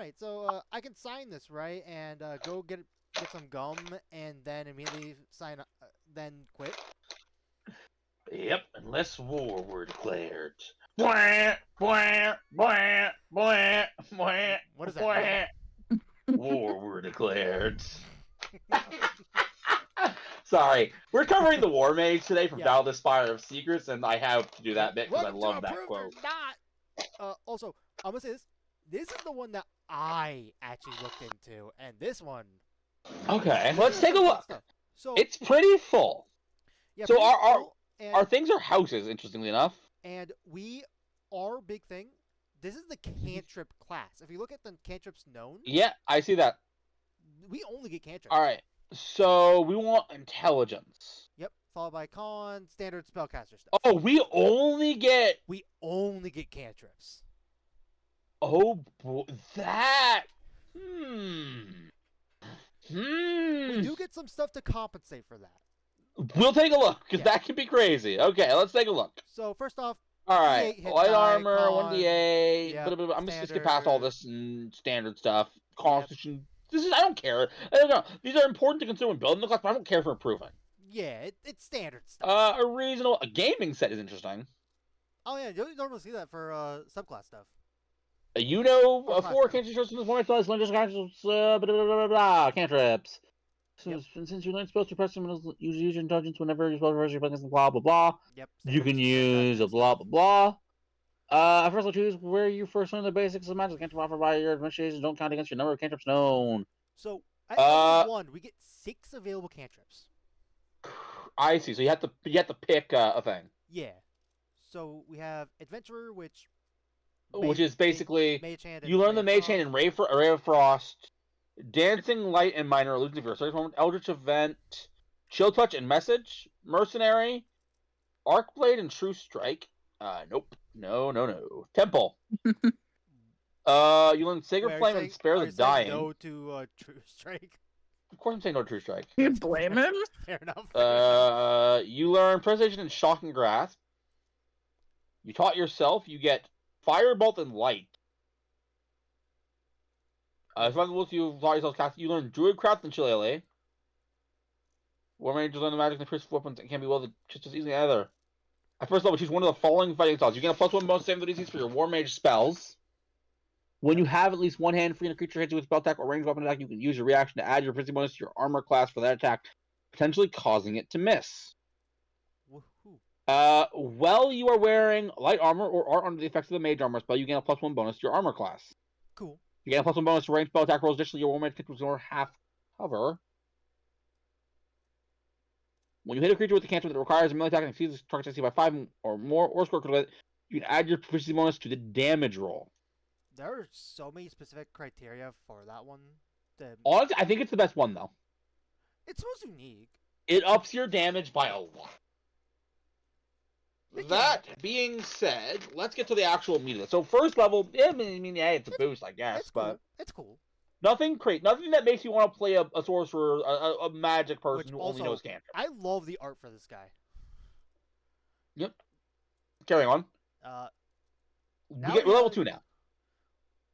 right, so I can sign this, right, and go get some gum, and then immediately then quit. Yep, unless war were declared. Blah, blah, blah, blah, blah, What does that mean? blah. War were declared. Sorry, we're covering the Warmage today from Yeah. Valda Spire of Secrets, and I have to do Yep. that bit because I Welcome to love that Approved or quote. Not. Also, I'm gonna say this. This is the one that I actually looked into, and Okay, this let's is take a some fun look. stuff. So It's pretty full. yeah, So pretty full, our things are houses, interestingly enough. and our big thing. This is the cantrip class. If you look at the cantrips known, Yeah, I see that. we only get cantrips. All right, so we want intelligence. Yep, followed by con, standard spellcaster stuff. Oh, we only get. We only get cantrips. Oh, that. Hmm. We do get some stuff to compensate for that. We'll take a look, because Yeah. that could be crazy. Okay, let's take a look. So first off, All right, D8 hit light die, armor, con, 1d8. yep, I'm just skip past all standard. this standard stuff. Constitution. This is. I don't care. I don't know. These are important to consider when building the class, but I don't care for improving. Yeah, it's standard stuff. A gaming set is interesting. Oh yeah, you don't normally see that for subclass stuff. A Class 4 stuff. cantrips from this one class, lenders, cantrips, blah, blah, blah, blah, blah, cantrips. Yep. Since you learn spells to press them, use your intelligence whenever you're supposed to press your buttons, blah, blah, blah. Yep. You can use a blah, blah, blah. First I'll choose where you first learn the basics of magic. Cantrip offered by your administration don't count against your number of cantrips known. So at level 1, we get 6 available cantrips. I see. So you have to pick a thing. Yeah. So we have adventurer, which is basically mage hand you learn the mage hand and Ray of Frost, dancing light and minor illusion of your search moment, eldritch event, chill touch and message, mercenary, arc blade and true strike. Nope. No. Temple. You learn sacred flame and spare the dying. No to true strike. Of course, I'm saying no to true strike. You blame him? Fair enough. You learn preservation and shocking grasp. You taught yourself. You get firebolt and light. If I look, you taught yourself cast. You learn druidcraft and shillelagh. Warmage learn the magic and increase weapons and can be wielded just as easily either. At first level, choose one of the following fighting styles. You get a +1 bonus saving throw DCs for your Warmage spells. When you have at least one hand free and a creature hits you with spell attack or ranged weapon attack, you can use your reaction to add your proficiency bonus to your armor class for that attack, potentially causing it to miss. Woohoo. While you are wearing light armor or are under the effects of the mage armor spell, you gain a +1 bonus to your armor class. Cool. You gain a +1 bonus to ranged spell attack rolls. Additionally, your Warmage can ignore half cover. When you hit a creature with a cantrip that requires a melee attack and exceeds the target's AC by 5 or more, or score critical hit, you can add your proficiency bonus to the damage roll. There are so many specific criteria for that one. Honestly, I think it's the best one, though. It's most unique. It ups your damage by a lot. That being said, let's get to the actual meat of it. So first level, yeah, it's a boost, I guess, but it's cool. Nothing that makes you want to play a sorcerer, a magic person Which who also, only knows cantrip. I love the art for this guy. Yep. Carrying on. We're level 2 now.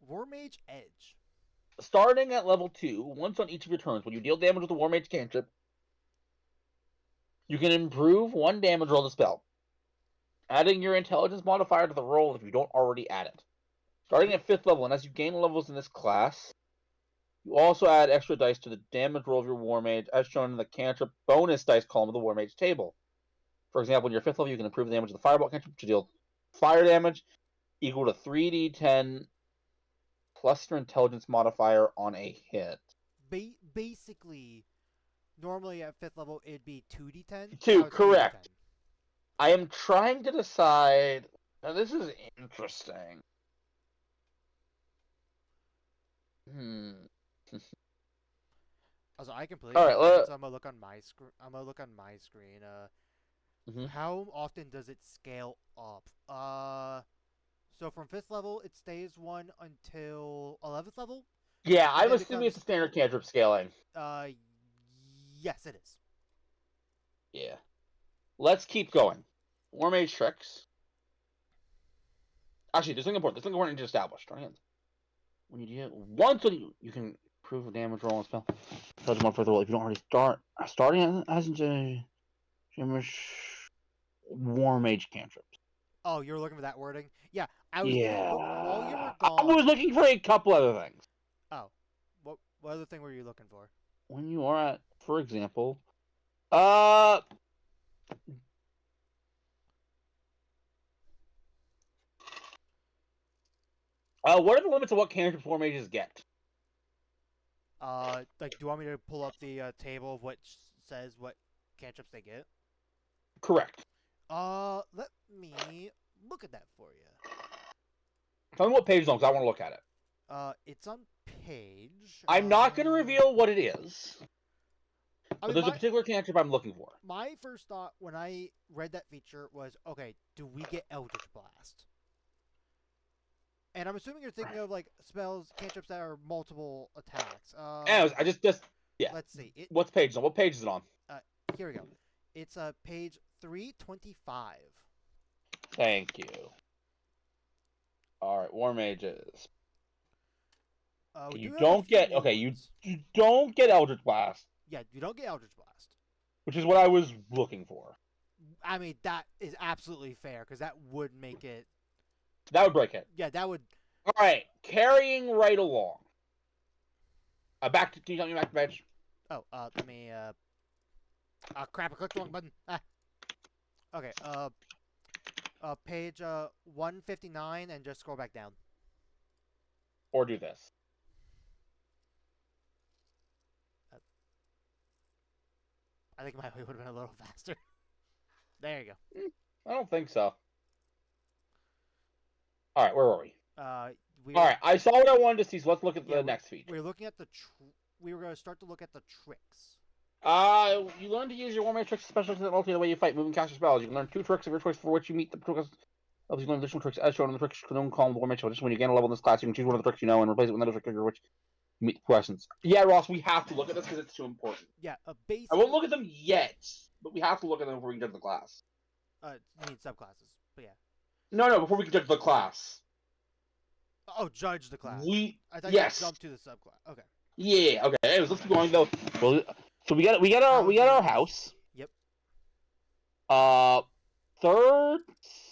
Warmage Edge. Starting at level 2, once on each of your turns, when you deal damage with a Warmage cantrip, you can improve 1 damage roll to spell, adding your intelligence modifier to the roll if you don't already add it. Starting at 5th level, and as you gain levels in this class, you also add extra dice to the damage roll of your Warmage, as shown in the cantrip bonus dice column of the Warmage table. For example, in your 5th level, you can improve the damage of the Firebolt cantrip to deal fire damage equal to 3d10 plus your intelligence modifier on a hit. Basically, normally at 5th level, it'd be 2d10. 2, correct. 3d10. I am trying to decide... Now, this is interesting. Also, I completely. All right, so I'm gonna look on my screen. Mm-hmm. How often does it scale up? So from 5th level, it stays 1 until 11th level. Yeah, I'm assuming it's a standard cantrip scaling. Yes, it is. Yeah. Let's keep going. Warmage tricks. Actually, there's something important. There's something important to establish. when you do it once, you can improve a damage roll on a spell. Doesn't more further roll if you don't already start. Starting as a Warmage cantrip. Oh, you're looking for that wording? Yeah, I was thinking, Yeah. but while you were I gone. was looking for a couple other things. Oh, what other thing were you looking for? When you are at, for example, what are the limits of what cantrips Warmages get? Like, do you want me to pull up the table of what says what cantrips they get? Correct. Let me look at that for you. Tell me what page it's on, because I want to look at it. It's on page. I'm not going to reveal what it is. But there's a particular cantrip I'm looking for. My first thought when I read that feature was, okay, do we get Eldritch Blast? And I'm assuming you're thinking of like spells, cantrips that are multiple attacks. Anyways, I just yeah. Let's see. What's page on? What page is it on? Here we go. It's page 325. Thank you. All right, Warmages. You don't get you don't get Eldritch Blast. Yeah, you don't get Eldritch Blast, which is what I was looking for. I mean, that is absolutely fair because that would make it. That would break it. Yeah, that would. All right, carrying right along. Can you tell me back to page? Oh, let me. Crap! I clicked the wrong button. Ah. Okay. Page 159, and just scroll back down. Or do this. I think my way would have been a little faster. There you go. I don't think so. All right, where were we? All right, I saw what I wanted to see, so let's look at the next feature. We're looking at we were going to start to look at the tricks. You learn to use your Warmage tricks, especially to alter the way you fight, moving, cast your spells. You can learn 2 tricks of your choice for which you meet the tricks. You learn additional tricks as shown in the tricks column of Warmage. Just when you gain a level in this class, you can choose one of the tricks you know and replace it with another trick for which you meet the questions. Yeah, Ross, we have to look at this because it's too important. Yeah, basic. I won't look at them yet, but we have to look at them before we can judge the class. You need subclasses, but yeah. No, before we can judge the class. Oh, judge the class. I thought yes. You jumped to the subclass. Okay. Yeah. Okay. Anyways, let's keep going though. Well, so we got our house. Yep. 3rd,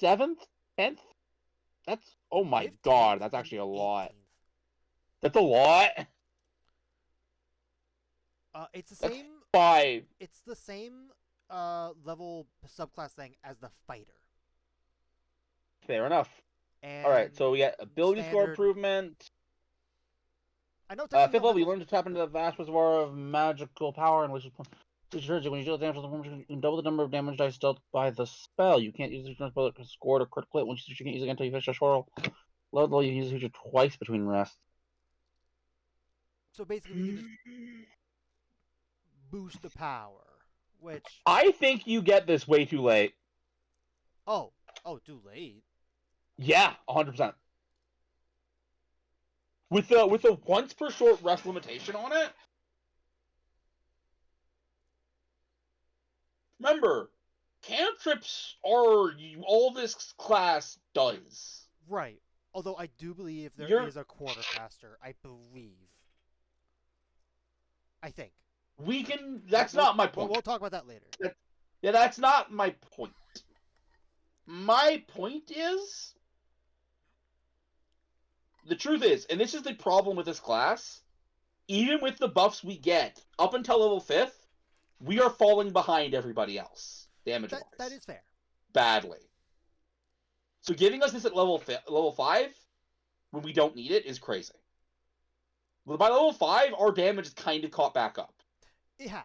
7th, 10th. That's oh my 15th, god. That's actually a lot. 18th. That's a lot. It's the same. 5. It's the same level subclass thing as the fighter. Fair enough. And all right, so we got ability score improvement. I know. 5th level, you learn to tap into the vast reservoir of magical power, and which when you deal damage, you can double the number of damage dice dealt by the spell. You can't use the spell to score or critical hit. Once you can't use it until you finish a short roll. Low level, you can use the feature twice between rests. So basically, you just boost the power, which I think you get this way too late. Oh, too late. Yeah, 100%. With the once per short rest limitation on it. Remember, cantrips are all this class does. Right. Although I do believe there is a quartercaster. I believe. I think. We can. That's not my point. We'll talk about that later. That's not my point. My point is, the truth is, and this is the problem with this class, even with the buffs we get, up until level 5th, we are falling behind everybody else, damage-wise. That is fair. Badly. So giving us this at level 5, when we don't need it, is crazy. By level 5, our damage is kind of caught back up. It has.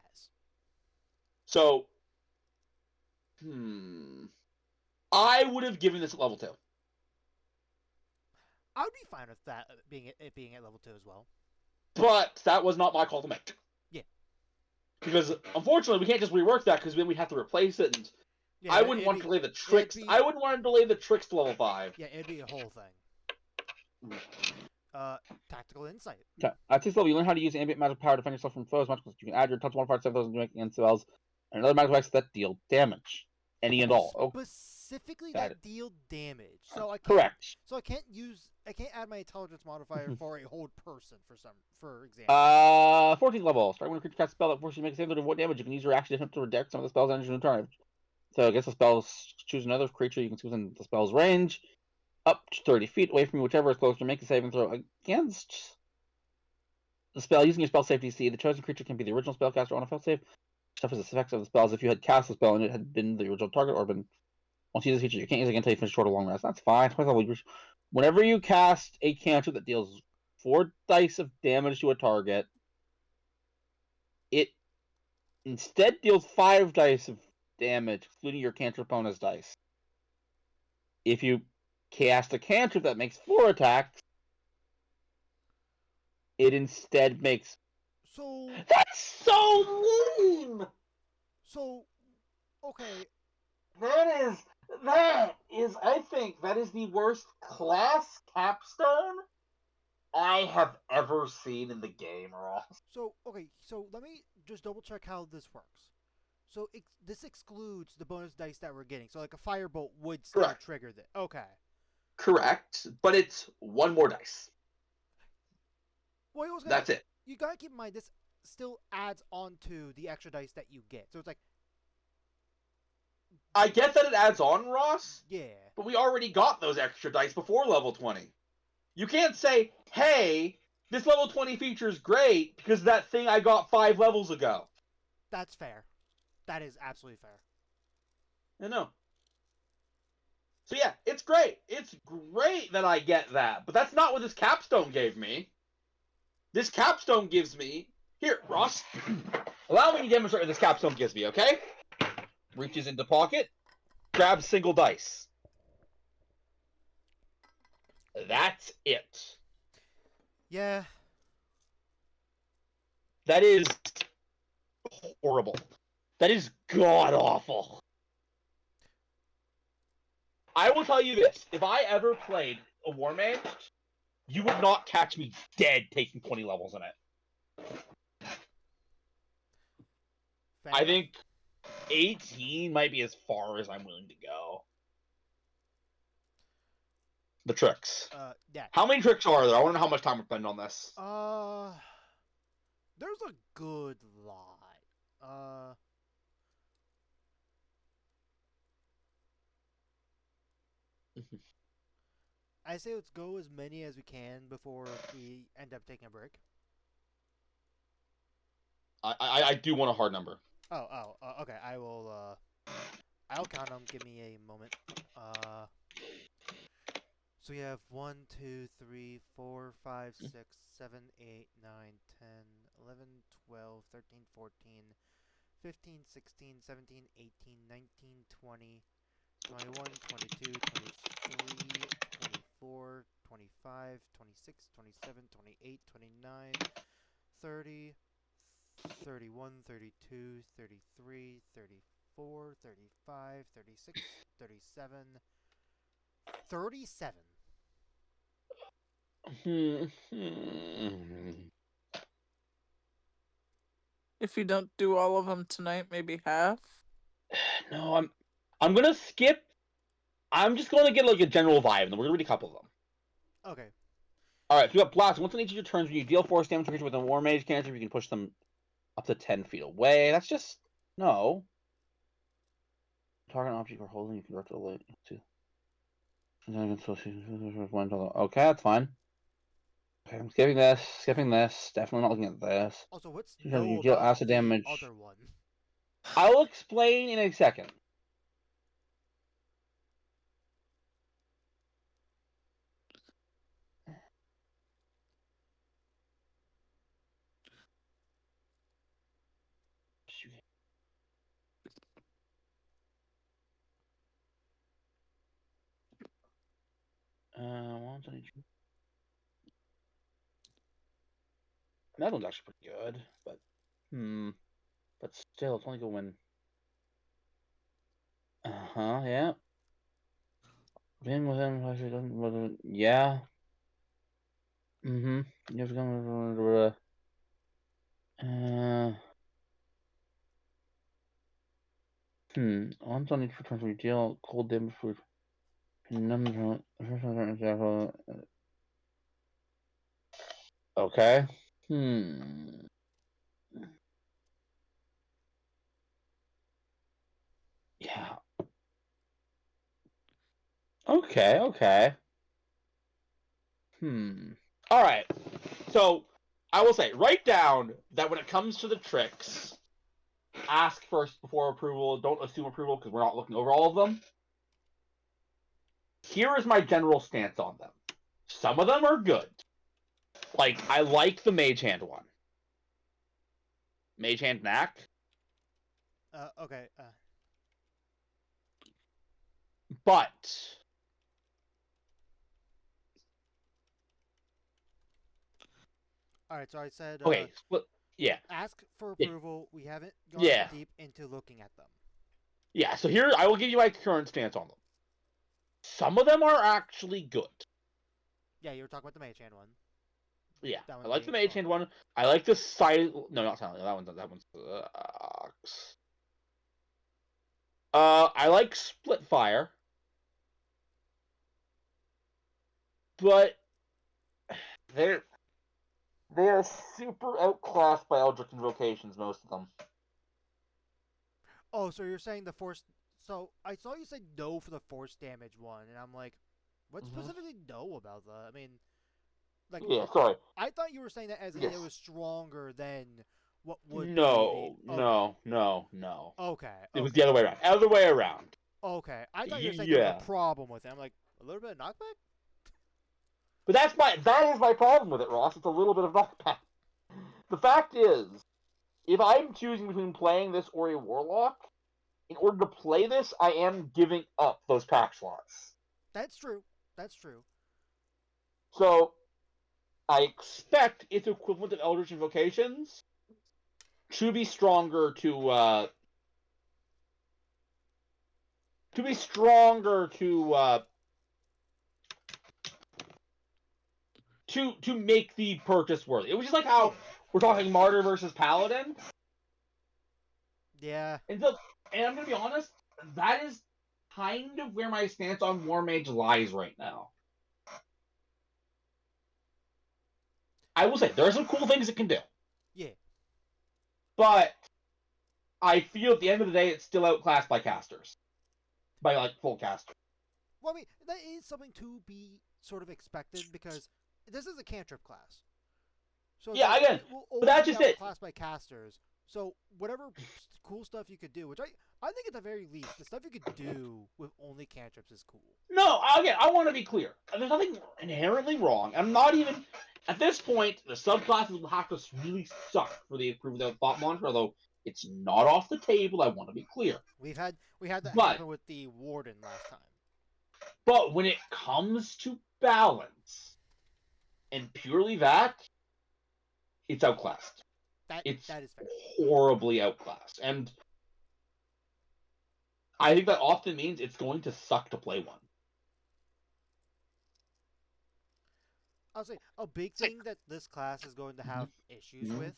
So, I would have given this at level 2. I would be fine with that being at level 2 as well. But that was not my call to make. Yeah. Because unfortunately, we can't just rework that because then we have to replace it, and yeah, I wouldn't want to delay the tricks. I wouldn't want to delay the tricks to level 5. Yeah, it'd be a whole thing. Tactical insight. Okay. At 6th level, you learn how to use ambient magic power to defend yourself from foes. You can add your touch modifier to 7,000 and spells, and another magic effects that deal damage. Any and all. Oh, Specifically got it. that deal damage. So I can't. Correct. So I can't use. I can't add my intelligence modifier for a hold person for example. 14th level. Start when a creature casts a spell that forces you to make a save to what damage. You can use your action to attempt to reject some of the spell's energy in return. So I guess the spells choose another creature you can choose within the spell's range, up to 30 feet away from you, whichever is closer. Make a saving throw against the spell using your spell save DC. The chosen creature can be the original spellcaster on a fail save. Suffers the effects of the spells if you had cast the spell and it had been the original target or been. Once you use this feature, you can't use it again until you finish short or long rest. That's fine. Whenever you cast a cantrip that deals 4 dice of damage to a target, it instead deals 5 dice of damage, excluding your cantrip bonus dice. If you cast a cantrip that makes 4 attacks, it instead makes. So That's so lame! so okay. That is, I think, that is the worst class capstone I have ever seen in the game, Ross. So okay. So let me just double check how this works. So this excludes the bonus dice that we're getting. So like a firebolt would still Correct. trigger this. Okay. Correct, but it's 1 more dice. Well, That's it. You gotta keep in mind this still adds on to the extra dice that you get. So it's like, I get that it adds on, Ross, yeah. but we already got those extra dice before level 20. You can't say, hey, this level 20 feature is great because that thing I got 5 levels ago. That's fair. That is absolutely fair. I know. So yeah, it's great. It's great that I get that, but that's not what this capstone gave me. This capstone gives me... Here, Ross. Allow me to demonstrate what this capstone gives me, okay? Reaches into pocket, grabs single dice. That's it. Yeah. That is horrible. That is god-awful. I will tell you this. If I ever played a Warmage, you would not catch me dead taking 20 levels in it. Fair I enough. think 18 might be as far as I'm willing to go. The tricks. Yeah. How many tricks are there? I want to know how much time we're spending on this. There's a good lot. I say let's go as many as we can before we end up taking a break. I do want a hard number. Okay. I'll count them. Give me a moment. So we have 1, 2, 3, 4, 5, 6, 7, 8, 9, 10, 11, 12, 13, 14, 15, 16, 17, 18, 19, 20, 21, 22, 23, 24, 25, 26, 27, 28, 29, 30, 31, 32, 33, 34, 35, 36, 37, 37. If you don't do all of them tonight, maybe half. No, I'm gonna skip. I'm just gonna get like a general vibe, and then we're gonna read a couple of them. Okay. Alright, so we got blast. Once on each of your turns, when you deal force damage to a creature with a Warmage cantrip, you can push them up to 10 feet away. That's just no. Target object or holding, you can direct it away to. Okay, that's fine. Okay, I'm skipping this. Definitely not looking at this. Also, what's You no deal about acid the damage. other one? I'll explain in a second. Once on each. That one's actually pretty good, but but still, it's only going when. Yeah. Being within actually doesn't. Yeah. You have to come. Once on each return we deal cold damage for okay. Yeah. Okay. All right. So I will say, write down that when it comes to the tricks, ask first before approval. Don't assume approval because we're not looking over all of them. Here is my general stance on them. Some of them are good. Like, I like the Mage Hand one. Mage Hand Knack. Okay. But All right. So I said. okay, split. Yeah, Ask for yeah, approval. We haven't gone yeah, deep into looking at them. yeah. So here, I will give you my current stance on them. Some of them are actually good. Yeah, you were talking about the Mage Hand one. Yeah, That I one like the being Mage Hand one. I like the side. No, not silent. That one's sucks. I like Split Fire, but they're they are super outclassed by Eldritch Invocations. Most of them. Oh, so you're saying the force? So I saw you say no for the force damage one, and I'm like, what specifically no about that? I mean, like, Yeah, sorry. I thought you were saying that as in Yes. it was stronger than what would No, be the. no. Okay. It was the other way around. Other way around. Okay. I thought you were saying there Yeah. was a problem with it. I'm like, a little bit of knockback? But that is my problem with it, Ross. It's a little bit of knockback. The fact is, if I'm choosing between playing this or a Warlock, in order to play this, I am giving up those pack slots. That's true. That's true. So, I expect its equivalent of Eldritch Invocations to be stronger to make the purchase worthy. It was just like how we're talking Martyr versus Paladin. Yeah. And I'm gonna be honest, that is kind of where my stance on Warmage lies right now. I will say there are some cool things it can do. Yeah. But I feel at the end of the day it's still outclassed by casters. By like full casters. Well, I mean, that is something to be sort of expected because this is a cantrip class. So Yeah, again, it will but that's always just be it. outclassed by casters. So whatever cool stuff you could do, which I think at the very least, the stuff you could do with only cantrips is cool. No, again, I want to be clear. There's nothing inherently wrong. I'm not even at this point. The subclasses will have to really suck for the approval of Thought Monitor, although it's not off the table. I want to be clear. We had that But happen with the Warden last time. But when it comes to balance and purely that, it's outclassed. That It's is fair. horribly outclassed. And I think that often means it's going to suck to play one. I'll say a big thing that this class is going to have issues with,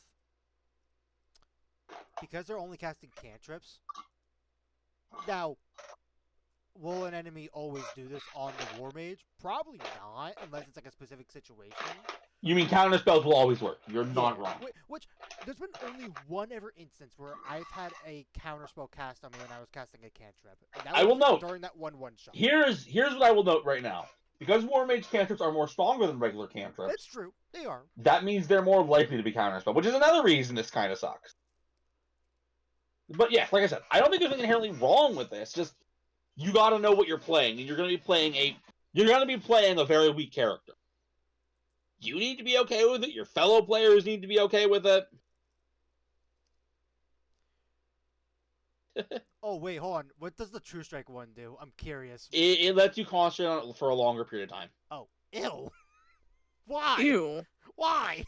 because they're only casting cantrips. Now, will an enemy always do this on the Warmage? Probably not, unless it's like a specific situation. You mean counter spells will always work. You're not wrong. Which, there's been only one ever instance where I've had a counterspell cast on me when I was casting a cantrip. And that I will note during that one shot. Here's what I will note right now. Because Warmage cantrips are more stronger than regular cantrips. That's true. They are. That means they're more likely to be counterspell, which is another reason this kind of sucks. But yeah, like I said, I don't think there's anything inherently wrong with this. Just you got to know what you're playing, and you're going to be playing a very weak character. You need to be okay with it. Your fellow players need to be okay with it. Oh, wait, hold on. What does the True Strike one do? I'm curious. It lets you concentrate on it for a longer period of time. Oh, ew. Why? Ew. Why?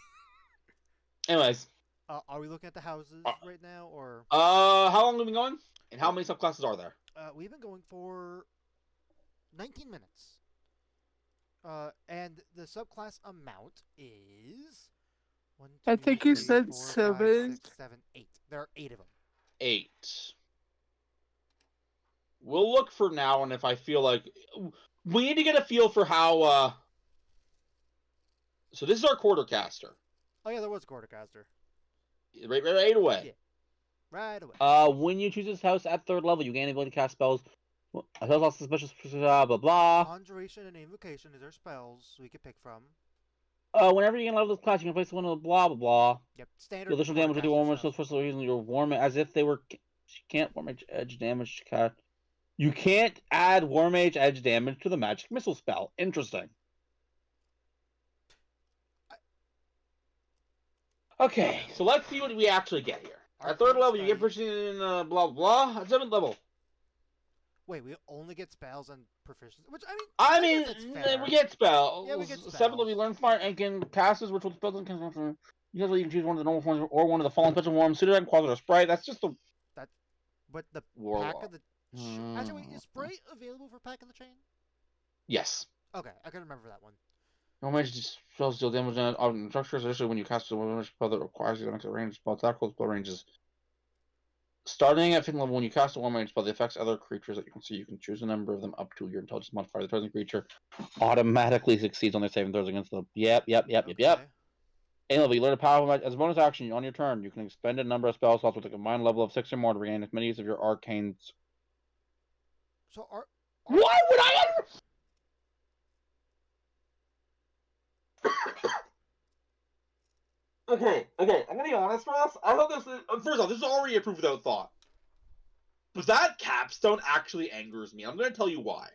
Anyways. Are we looking at the houses right now, or? How long have we been going? And how many subclasses are there? We've been going for 19 minutes. And the subclass amount is 1, 2, I think you 3, said 4, 5, 7. 6, 7, 8. There are 8 of them. 8. We'll look for now, and if I feel like we need to get a feel for how. So this is our quartercaster. Oh yeah, there was a quartercaster. Right away. Yeah. Right away. When you choose this house at 3rd level, you gain the ability to cast spells. A spell lost suspicious, blah blah blah. Conjuration and Invocation is our spells we could pick from. Whenever you gain a level of this class, you can place one of the blah blah blah. Yep, standard. The additional damage with your Warmage stuff. spells for reason your Warmage as if they were. You can't Warmage edge damage. You can't add Warmage edge damage to the magic missile spell. Interesting. Okay, so let's see what we actually get here. At 3rd level, you get proficiency in blah blah blah. At 7th level. Wait, we only get spells and proficiency, which I mean, we get spells. Yeah, we get spells. 7th level, we learn smart and can cast which will spells and can. Usually, you can choose one of the normal forms or one of the fallen special forms. Suited and quality or sprite. That's just the. But the Warlock. pack of the. Actually, wait, is sprite available for pack of the chain? Yes. Okay, I can remember that one. Warmage spells deal damage on structures, especially when you cast a Warmage spell that requires you to make a range spell attack with spell ranges. Starting at 5th level, when you cast a Warmage spell that affects other creatures that you can see, you can choose a number of them up to your intelligence modifier. The present creature automatically succeeds on their saving throws against them. Yep. 8th level, you learn a powerful magic. As a bonus action, on your turn, you can expend a number of spell slots with a combined level of 6 or more to regain as many use of your arcanes. So Why would I ever? Okay, I'm gonna be honest, Ross. I thought this. First off, this is already approved without thought. But that capstone actually angers me. I'm gonna tell you why.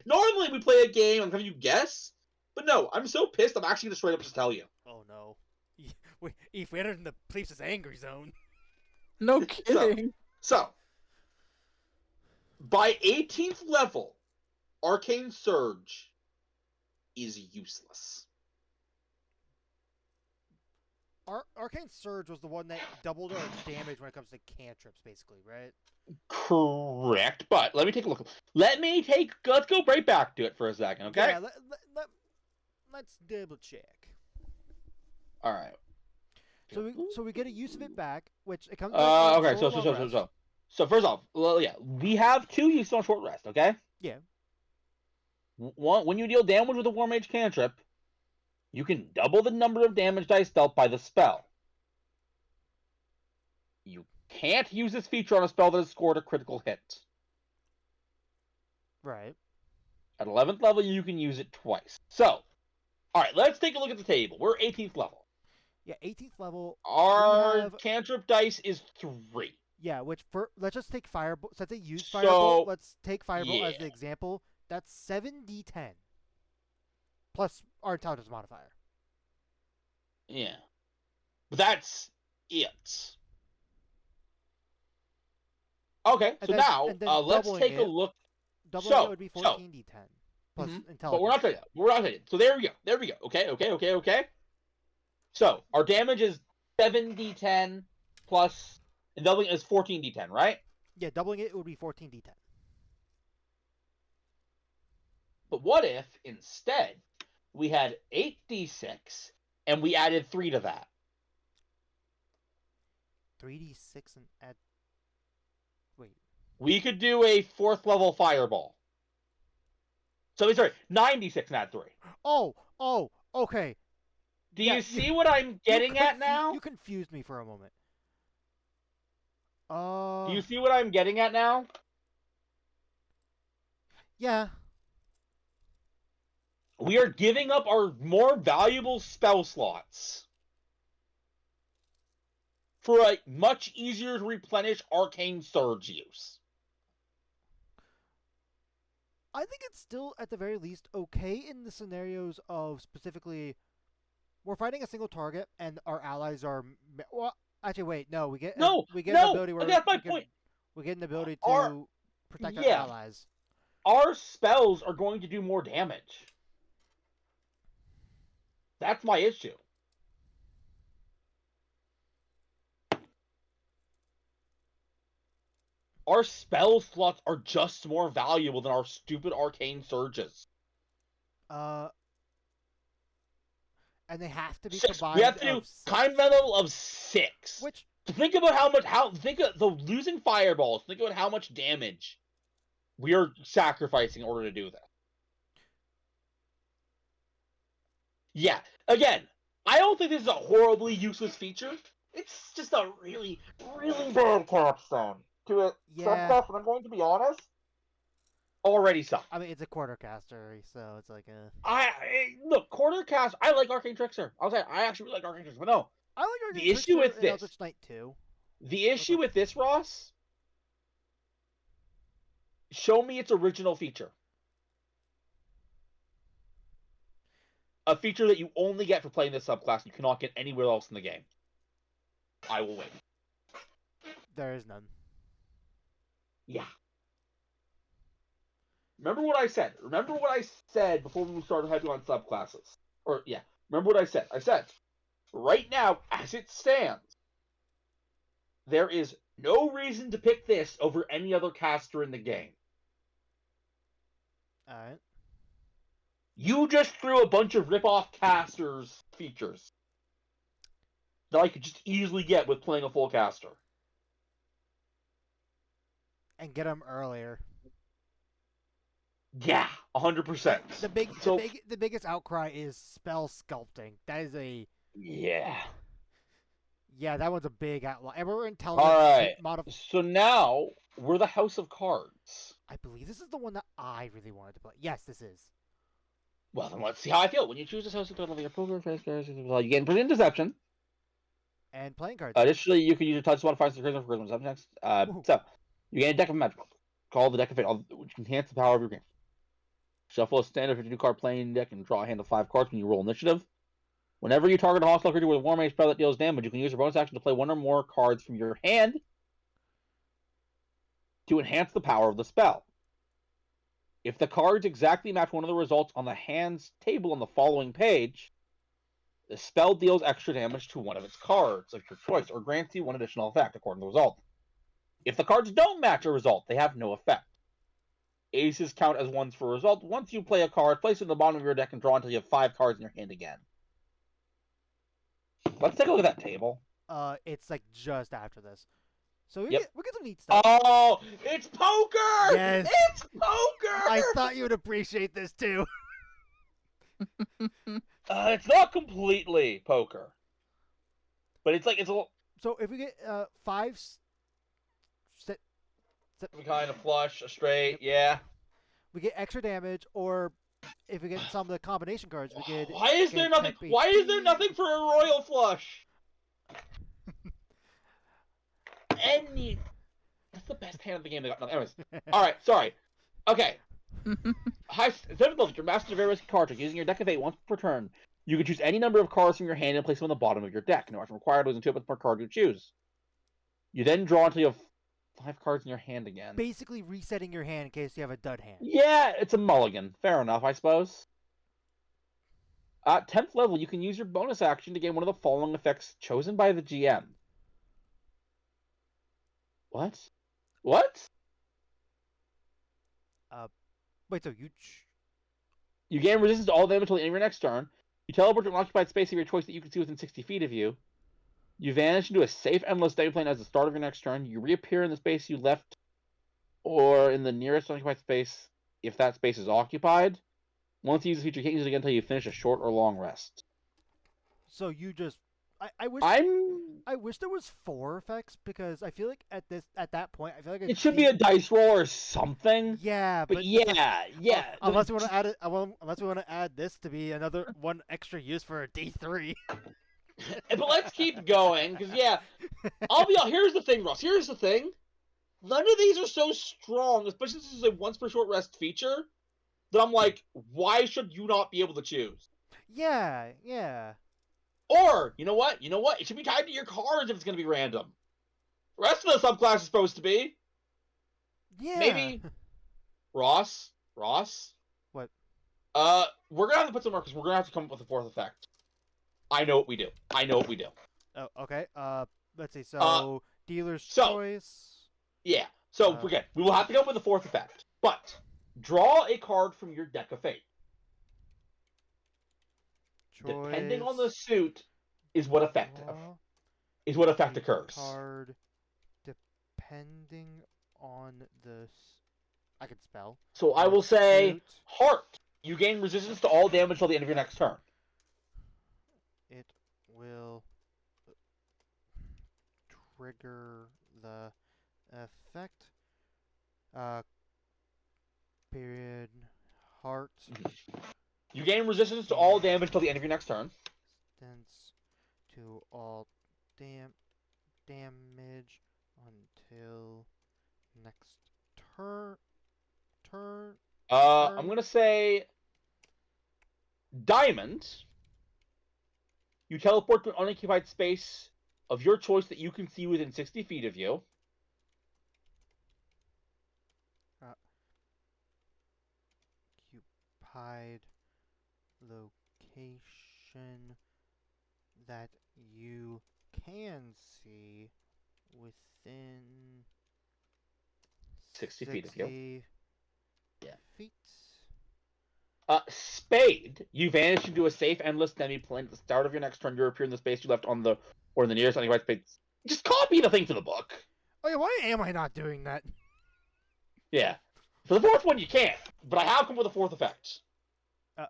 Normally, we play a game and have you guess, but no, I'm so pissed. I'm actually gonna straight up just tell you. Oh no, if we're in the police's angry zone. No kidding. So, by 18th level, Arcane Surge is useless. Arcane Surge was the one that doubled our damage when it comes to cantrips, basically, right? Correct, but let me take a look. Let's go right back to it for a second, okay? Yeah, let's double check. All right. So we get a use of it back, which it comes. Okay. So first off, well, yeah, we have 2 uses on short rest, okay? Yeah. One, when you deal damage with a Warmage cantrip, you can double the number of damage dice dealt by the spell. You can't use this feature on a spell that has scored a critical hit. Right. At 11th level, you can use it twice. So, alright, let's take a look at the table. We're 18th level. Yeah, 18th level. Our cantrip dice is 3. Yeah, let's just take Firebolt. Since they use Firebolt, let's take Firebolt as the example. That's 7d10. Plus our intelligence modifier. Yeah. But that's it. Okay, so now let's take a look. Doubling it would be 14d10 plus intelligence. But we're not done yet. We're not done yet. So there we go. Okay. So our damage is 7d10 plus, and doubling is 14d10, right? Yeah, doubling it would be 14d10. But what if instead we had 8d6 and we added 3 to that? 3d6 and add. Wait. We could do a 4th level fireball. So sorry, 9d6 and add 3. Oh, okay. Do you see what I'm getting at now? You confused me for a moment. Do you see what I'm getting at now? Yeah. We are giving up our more valuable spell slots for a much easier to replenish Arcane Surge use. I think it's still, at the very least, okay in the scenarios of specifically, we're fighting a single target and our allies are. Well, actually, wait, no, we get an ability where that's my point. We get an ability to protect our allies. Our spells are going to do more damage. That's my issue. Our spell slots are just more valuable than our stupid arcane surges. And they have to be 6. combined. We have to do time level of 6. Which, think about think of the losing fireballs. Think about how much damage We are sacrificing in order to do that. Yeah. Again, I don't think this is a horribly useless feature. It's just a really, really bad capstone to a subclass, and I'm going to be honest, already sucks. I mean, it's a quartercaster, so it's like a... Look, quartercast, I like Arcane Trickster. I'll say, I actually really like Arcane Trickster, but no. I like Arcane the issue with this, Eldritch Knight too. The issue with this, Ross, show me its original feature. A feature that you only get for playing this subclass, you cannot get anywhere else in the game. I will wait. There is none. Yeah. Remember what I said. Remember what I said before we started heavy on subclasses. Remember what I said. I said, right now, as it stands, there is no reason to pick this over any other caster in the game. Alright. You just threw a bunch of rip-off casters features that I could just easily get with playing a full caster. And get them earlier. Yeah, 100%. The biggest outcry is spell sculpting. That is a... Yeah. Yeah, that one's a big outlaw. And we're intelligent. Alright, so now we're the House of Cards. I believe this is the one that I really wanted to play. Yes, this is. Well, then let's see how I feel. When you choose this House of Cards, your poker, face, you get Precision Deception. And playing cards. Additionally, you can use your touch modifiers for charisma for charisma subjects. So, you get a deck of magic cards. Called the deck of fate, which can enhance the power of your game. Shuffle a standard 52 card playing deck and draw a hand of 5 cards when you roll initiative. Whenever you target a hostile creature with a Warmage spell that deals damage, you can use your bonus action to play one or more cards from your hand to enhance the power of the spell. If the cards exactly match one of the results on the hand's table on the following page, the spell deals extra damage to one of its cards of your choice, or grants you one additional effect according to the result. If the cards don't match a result, they have no effect. Aces count as ones for a result. Once you play a card, place it in the bottom of your deck and draw until you have 5 cards in your hand again. Let's take a look at that table. It's like just after this. So we get some neat stuff. Oh, it's poker! Yes. It's poker! I thought you would appreciate this too. It's not completely poker. But it's like, it's a little... So if we get 5... We kind of flush, a straight, yeah. We get extra damage, or if we get some of the combination cards, we get... Why is there nothing for a royal flush? That's the best hand of the game. They got nothing. Anyways, all right, sorry. Okay. High 7th level, your master of various cards. Using your deck of 8 once per turn, you can choose any number of cards from your hand and place them on the bottom of your deck. No action required. Losing 2 per card you choose. You then draw until you have 5 cards in your hand again. Basically resetting your hand in case you have a dud hand. Yeah, it's a mulligan. Fair enough, I suppose. At 10th level, you can use your bonus action to gain one of the following effects chosen by the GM. What? What? Wait, so you gain resistance to all damage until the end of your next turn. You teleport to an occupied space of your choice that you can see within 60 feet of you. You vanish into a safe, endless day plane as the start of your next turn. You reappear in the space you left or in the nearest occupied space if that space is occupied. Once you use the feature, you can't use it again until you finish a short or long rest. So you just... I wish there was 4 effects, because I feel like at that point, I feel like it should be a dice roll or something. Yeah, but yeah. Unless we want to add it, unless we want to add this to be another one extra use for a D3. But let's keep going, because here's the thing, Ross. Here's the thing. None of these are so strong, especially since this is a once per short rest feature, that I'm like, why should you not be able to choose? Yeah. Or, you know what? It should be tied to your cards if it's going to be random. The rest of the subclass is supposed to be. Yeah. Maybe. Ross? What? We're going to have to put some more, because we're going to have to come up with a 4th effect. I know what we do. Oh, okay. Let's see. So, dealer's choice. Yeah. So, forget. We will have to come up with a 4th effect. But, draw a card from your deck of fate. Depending on the suit is what effect occurs. Card depending on the I can spell. So I will say Suit. Heart. You gain resistance to all damage till the end of your next turn. It will trigger the effect. Period. Heart. You gain resistance to all damage till the end of your next turn. Resistance to all damage until next turn. I'm gonna say Diamond. You teleport to an unoccupied space of your choice that you can see within 60 feet of you. Occupied location that you can see within 60 feet of you. Yeah. Feet. Spade. You vanish into a safe, endless semi-plane at the start of your next turn. You appear in the space you left on the or in the nearest unoccupied space. Just copy the thing to the book. Oh yeah, why am I not doing that? Yeah. For the fourth one, you can't, but I have come with a fourth effect.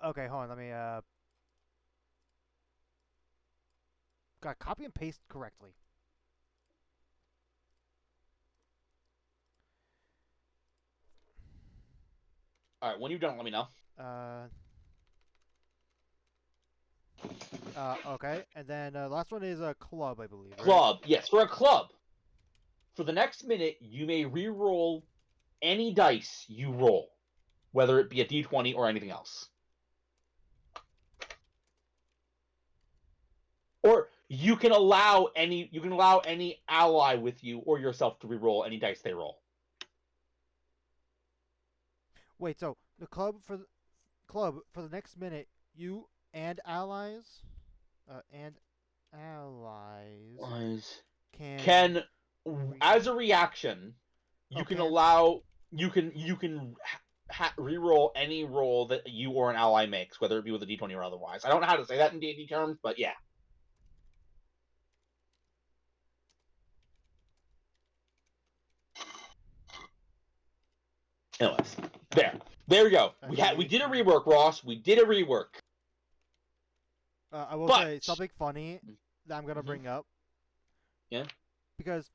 Okay, hold on. Let me got copy and paste correctly. All right, when you've done it, let me know. Okay, and then last one is a club, I believe. Right? Club, yes, for a club. For the next minute, you may re-roll any dice you roll, whether it be a d20 or anything else. Or you can allow any ally with you or yourself to re-roll any dice they roll. Wait, so the club for the next minute, you and allies can as a reaction, you can allow you can re-roll any roll that you or an ally makes, whether it be with a d20 or otherwise. I don't know how to say that in D&D terms, but yeah. Anyways, there we go. We did a rework, Ross. We did a rework. I will say something funny that I'm gonna bring up. Yeah. Because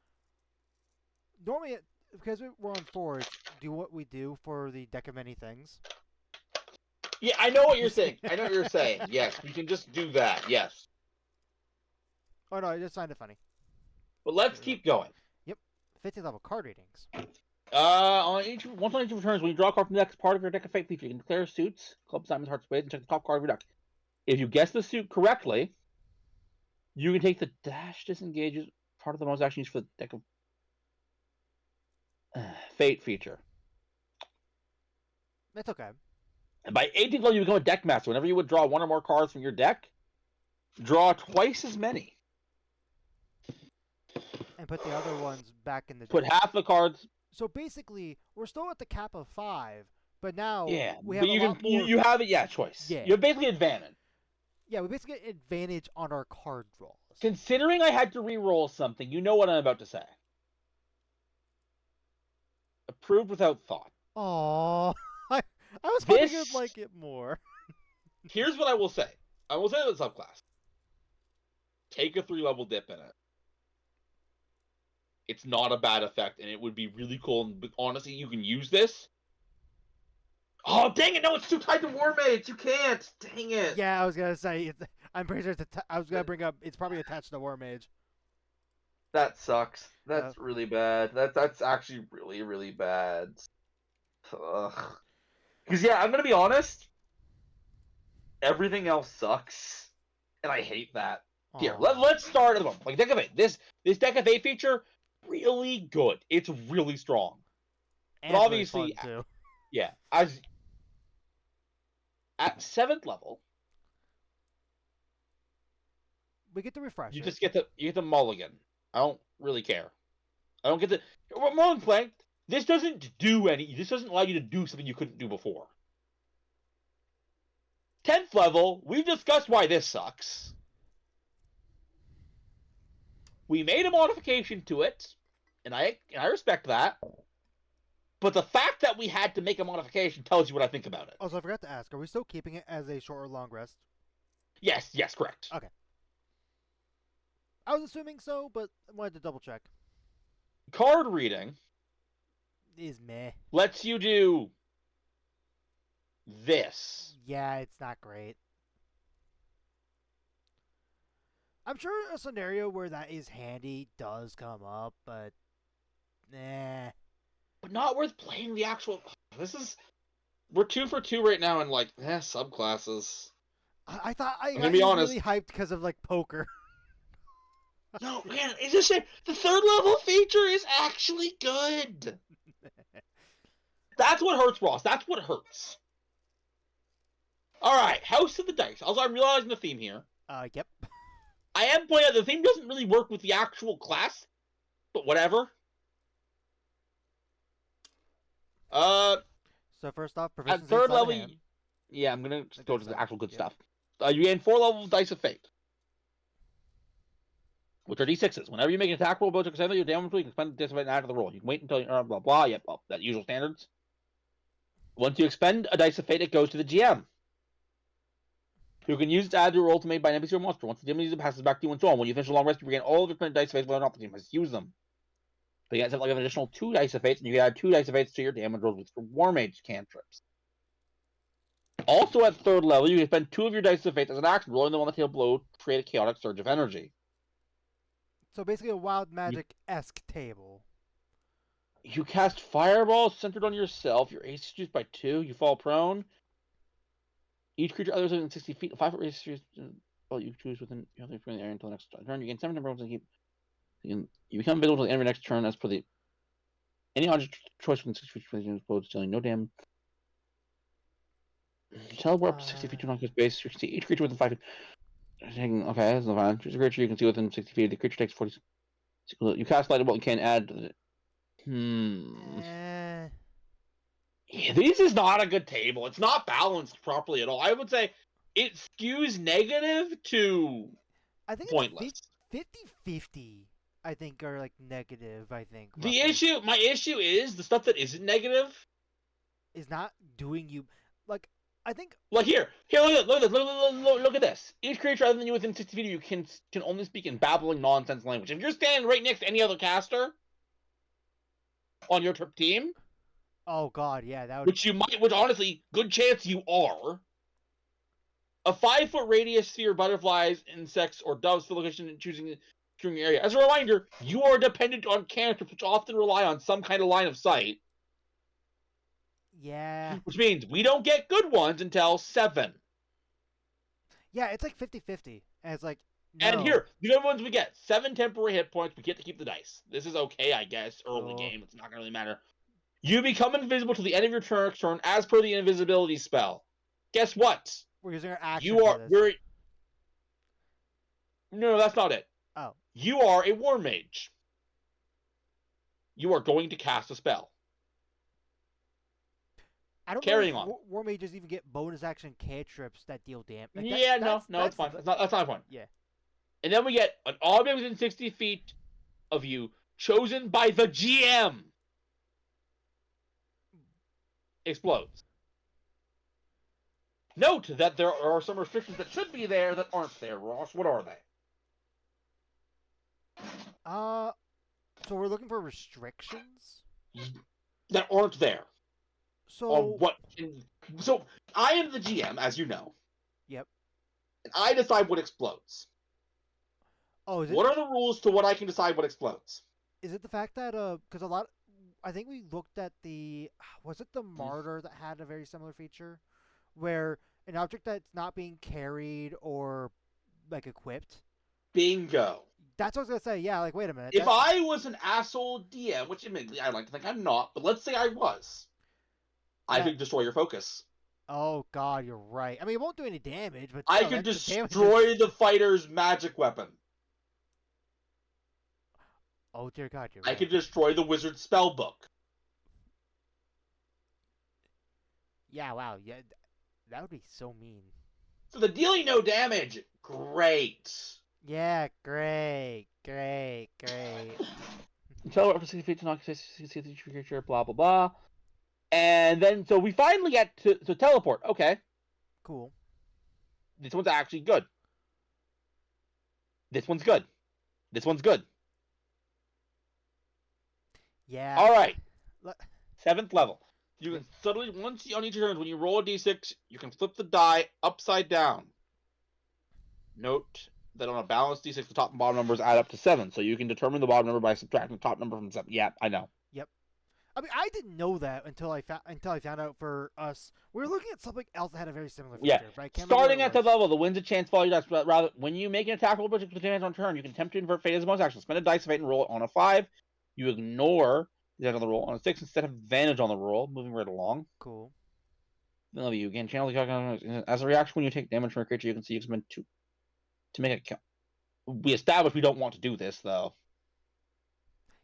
normally, because we're on Forge, do what we do for the deck of many things. Yeah, I know what you're saying. I know what you're saying. Yes, we can just do that. Yes. Oh no, I just find it funny. But let's keep going. Yep. 15th level card readings. On each returns, when you draw a card from the deck as part of your deck of fate feature, you can declare suits, clubs, diamonds, hearts, spades, and check the top card of your deck. If you guess the suit correctly, you can take the dash disengages part of the most action used for the deck of fate feature. That's okay. And by 18th level, you become a deck master. Whenever you would draw one or more cards from your deck, draw twice as many. And put the other ones back in the deck. Put half the cards. So basically, we're still at the cap of 5, but now we have a lot more. You have it, choice. Yeah. You have basically advantage. Yeah, we basically get advantage on our card draws. Considering I had to re-roll something, you know what I'm about to say. Approved without thought. Aww. I was hoping you'd like it more. Here's what I will say. I will say to the subclass. Take a 3-level dip in it. It's not a bad effect, and it would be really cool. And honestly, you can use this. Oh, dang it! No, it's too tied to Warmage. You can't. Dang it. Yeah, I was gonna say. I'm pretty sure I was gonna bring up. It's probably attached to Warmage. That sucks. That's really bad. That's actually really, really bad. Ugh. Because I'm gonna be honest. Everything else sucks, and I hate that. Aww. Here, let's start at the moment. Like, deck of 8. This deck of 8 feature, really good. It's really strong. And but obviously, fun too. Yeah, as at 7th level, we get the refresh. You get the mulligan. I don't really care. I don't get the mulligan flank. This doesn't allow you to do something you couldn't do before. 10th level, we've discussed why this sucks. We made a modification to it, and I respect that. But the fact that we had to make a modification tells you what I think about it. Also, I forgot to ask, are we still keeping it as a short or long rest? Yes, correct. Okay. I was assuming so, but I wanted to double check. Card reading Is meh. lets you do this. Yeah, it's not great. I'm sure a scenario where that is handy does come up, but nah. But not worth playing the actual. We're 2 for 2 right now in subclasses. I thought I gonna be honest. really hyped because of like poker. No, man, it's just the 3rd level feature is actually good. That's what hurts, Ross. That's what hurts. All right, House of the Dice. Also, I'm realizing the theme here. Yep. I am pointing out the theme doesn't really work with the actual class, but whatever. So first off, at 3rd level, yeah, I'm gonna go to the actual good stuff. You gain 4 levels of Dice of Fate, which are D6s. Whenever you make an attack roll, both to your damage, you can spend the Dice of Fate and add to the roll. You can wait until you blah blah. Yep, that usual standards. Once you expend a Dice of Fate, it goes to the GM. You can use it to add to your roll to made by an NPC or monster. Once the GM uses it, passes back to you and so on. When you finish a long rest, you regain all of your spent Dice of Fate whether or not the GM has used them. But you get something like an additional 2 Dice of Fates, and you can add 2 Dice of Fates to your damage rolls with Warmage cantrips. Also at 3rd level, you can spend 2 of your Dice of Fate as an action, rolling them on the table below to create a chaotic surge of energy. So basically a wild magic-esque table. You cast Fireball centered on yourself. Your AC is reduced by 2. You fall prone. Each creature others within 60 feet, 5 foot AC you choose within the area until the next turn. You gain 7 number and keep. You become invisible until the end of your next turn as per the. Any object choice within 60 feet from the explode, dealing no damage. Teleport up to 60 feet to knock base. You can see each creature within 5 feet. Okay, that's no fine. Choose a creature you can see within 60 feet. The creature takes 40. You cast Lightning Bolt and can't add to it. Yeah, this is not a good table. It's not balanced properly at all. I would say it skews negative to pointless. 50-50, I think, are like negative, I think. My issue is the stuff that isn't negative is not doing you like. I think here, look at this. Each creature other than you within 60 feet of you can only speak in babbling nonsense language. If you're standing right next to any other caster on your team, oh god, yeah, that would. Which honestly, good chance you are. A 5-foot radius sphere, butterflies, insects, or doves for location and choosing your area. As a reminder, you are dependent on cantrips, which often rely on some kind of line of sight. Yeah. Which means we don't get good ones until 7. Yeah, it's like 50-50. And it's like, no. And here, the good ones we get 7 temporary hit points. We get to keep the dice. This is okay, I guess. Early game. It's not going to really matter. You become invisible till the end of your turn as per the invisibility spell. Guess what? We're using our action. No, that's not it. Oh. You are a Warmage. You are going to cast a spell. I don't Carrying know if on. War mages even get bonus action cantrips that deal damage. Like no, it's fine. That's not a point. Yeah. And then we get an object within 60 feet of you, chosen by the GM. Explodes. Note that there are some restrictions that should be there that aren't there, Ross. What are they? So we're looking for restrictions that aren't there. So So I am the GM, as you know. Yep. And I decide what explodes. Oh, what are the rules to what I can decide what explodes? Is it the fact that because I think we looked at was it the Martyr that had a very similar feature, where an object that's not being carried or like equipped. Bingo. That's what I was gonna say. Yeah, like wait a minute. If I was an asshole DM, which admittedly I like to think I'm not, but let's say I was. I could destroy your focus. Oh god, you're right. I mean, it won't do any damage, but I could destroy the fighter's magic weapon. Oh dear god, you're right. I could destroy the wizard's spell book. Yeah, wow, yeah, that would be so mean. So the dealing no damage, great. Yeah, great. Teleport for 60 feet to knock 60 feet creature, blah blah blah. And then, so we finally get to teleport. Okay. Cool. This one's actually good. This one's good. This one's good. Yeah. All right. 7th level. You can suddenly, once on each turn, when you roll a d6, you can flip the die upside down. Note that on a balanced d6, the top and bottom numbers add up to 7, so you can determine the bottom number by subtracting the top number from 7. Yeah, I know. Yep. I mean, I didn't know that until I found out for us. We were looking at something else that had a very similar feature. Yeah. But I can't Starting at the level, the wins a chance follow your dice. Rather, when you make an attack roll with advantage on turn, you can attempt to invert fate as a bonus action. Spend a dice of fate and roll it on a 5. You ignore the on the roll on a 6 instead of advantage on the roll, moving right along. Cool. You again channel the calculator. As a reaction, when you take damage from a creature, you can see you can spend 2 to make it count. We established we don't want to do this though.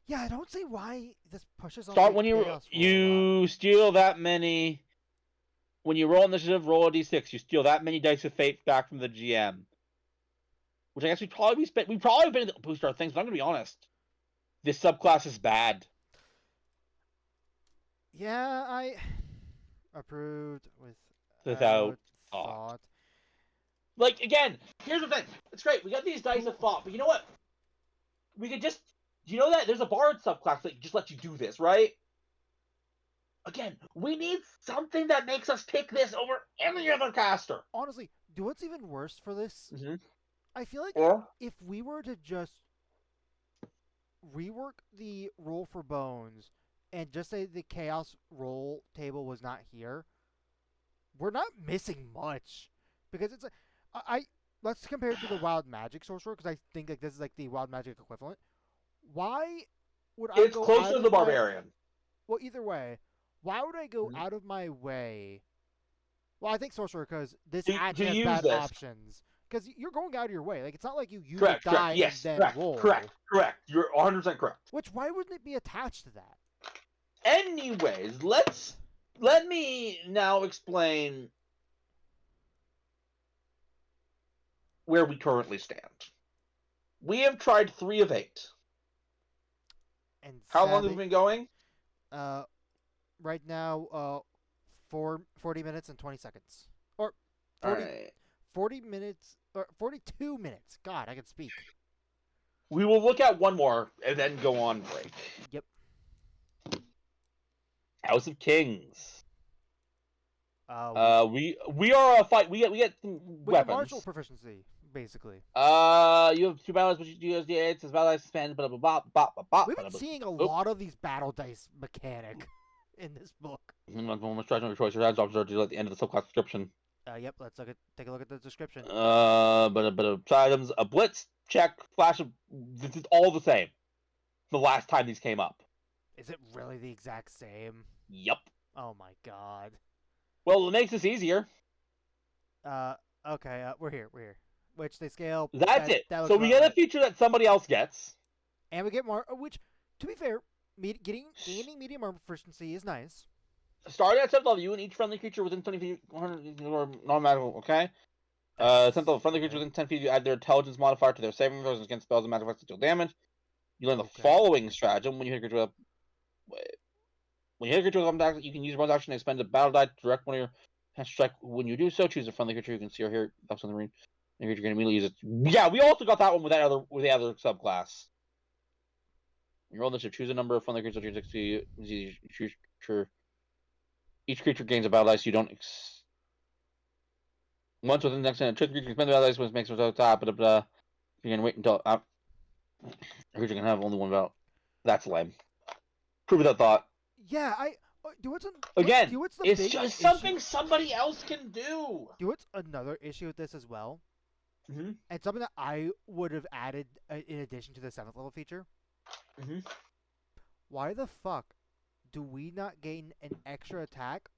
Yeah, I don't see why this pushes on. Start when you steal that many. When you roll initiative, roll a d6. You steal that many dice of fate back from the GM. Which I guess we probably been able to boost our things, but I'm gonna be honest. This subclass is bad. Yeah, I approved without thought. Like, again, here's the thing. It's great. We got these dice of thought, but you know what? We could just... You know that there's a bard subclass that just lets you do this, right? Again, we need something that makes us take this over any other caster. Honestly, do what's even worse for this? Mm-hmm. I feel like if we were to just rework the roll for bones and just say the chaos roll table was not here, we're not missing much. Because it's let's compare it to the wild magic sorcerer, because I think like this is like the wild magic equivalent. Why would I go? It's closer to the barbarian. Well, either way, why would I go out of my way? Well, I think sorcerer, because this actually has bad options. Because you're going out of your way. Like, it's not like you use a die and then roll. Correct. You're 100% correct. Which, why wouldn't it be attached to that? Anyways, let me now explain where we currently stand. We have tried 3 of 8. And how long have we been going? Right now, 40 minutes and 20 seconds. Or 40 minutes, or 42 minutes. God, I can speak. We will look at one more and then go on break. Yep. House of Kings. We are a fight. We get some weapons. Martial proficiency, basically. You have 2 battle dice, but you use d8. Says battle dice spend. Blah blah blah blah blah. We've been seeing a lot of these battle dice mechanic in this book. Let's try your choice. Your hands off at the end of the subclass description. Yep. Let's take a look at the description. But items, a blitz check, flash of. This is all the same. The last time these came up. Is it really the exact same? Yep. Oh my god. Well, it makes this easier. Okay, we're here. Which they scale. That's it. So we get a feature that somebody else gets. And we get more, which, to be fair, gaining medium armor proficiency is nice. Starting at 10th level, you and each friendly creature within 20 feet or non-magical, okay? 10th level, friendly creature within 10 feet, you add their intelligence modifier to their saving throws against spells and magic effects that deal damage. You learn the following stratagem when you hit a creature with attack, you can use one action to expend a battle die to direct one of your hand strike. When you do so, choose a friendly creature you can see or hear that's on the ring. And creature can immediately use it. Yeah, we also got that one with the other subclass. You roll initiative, choose a number of friendly creatures you each creature gains a battle dice you don't once within the next turn, creature can spend the battle dice when it makes it top, blah blah. You can wait until a creature can have only one battle. That's lame. Prove that thought. Yeah, it's just something somebody else can do. Do what's another issue with this as well? Mm-hmm. And something that I would have added in addition to the 7th level feature. Mm-hmm. Why the fuck do we not gain an extra attack?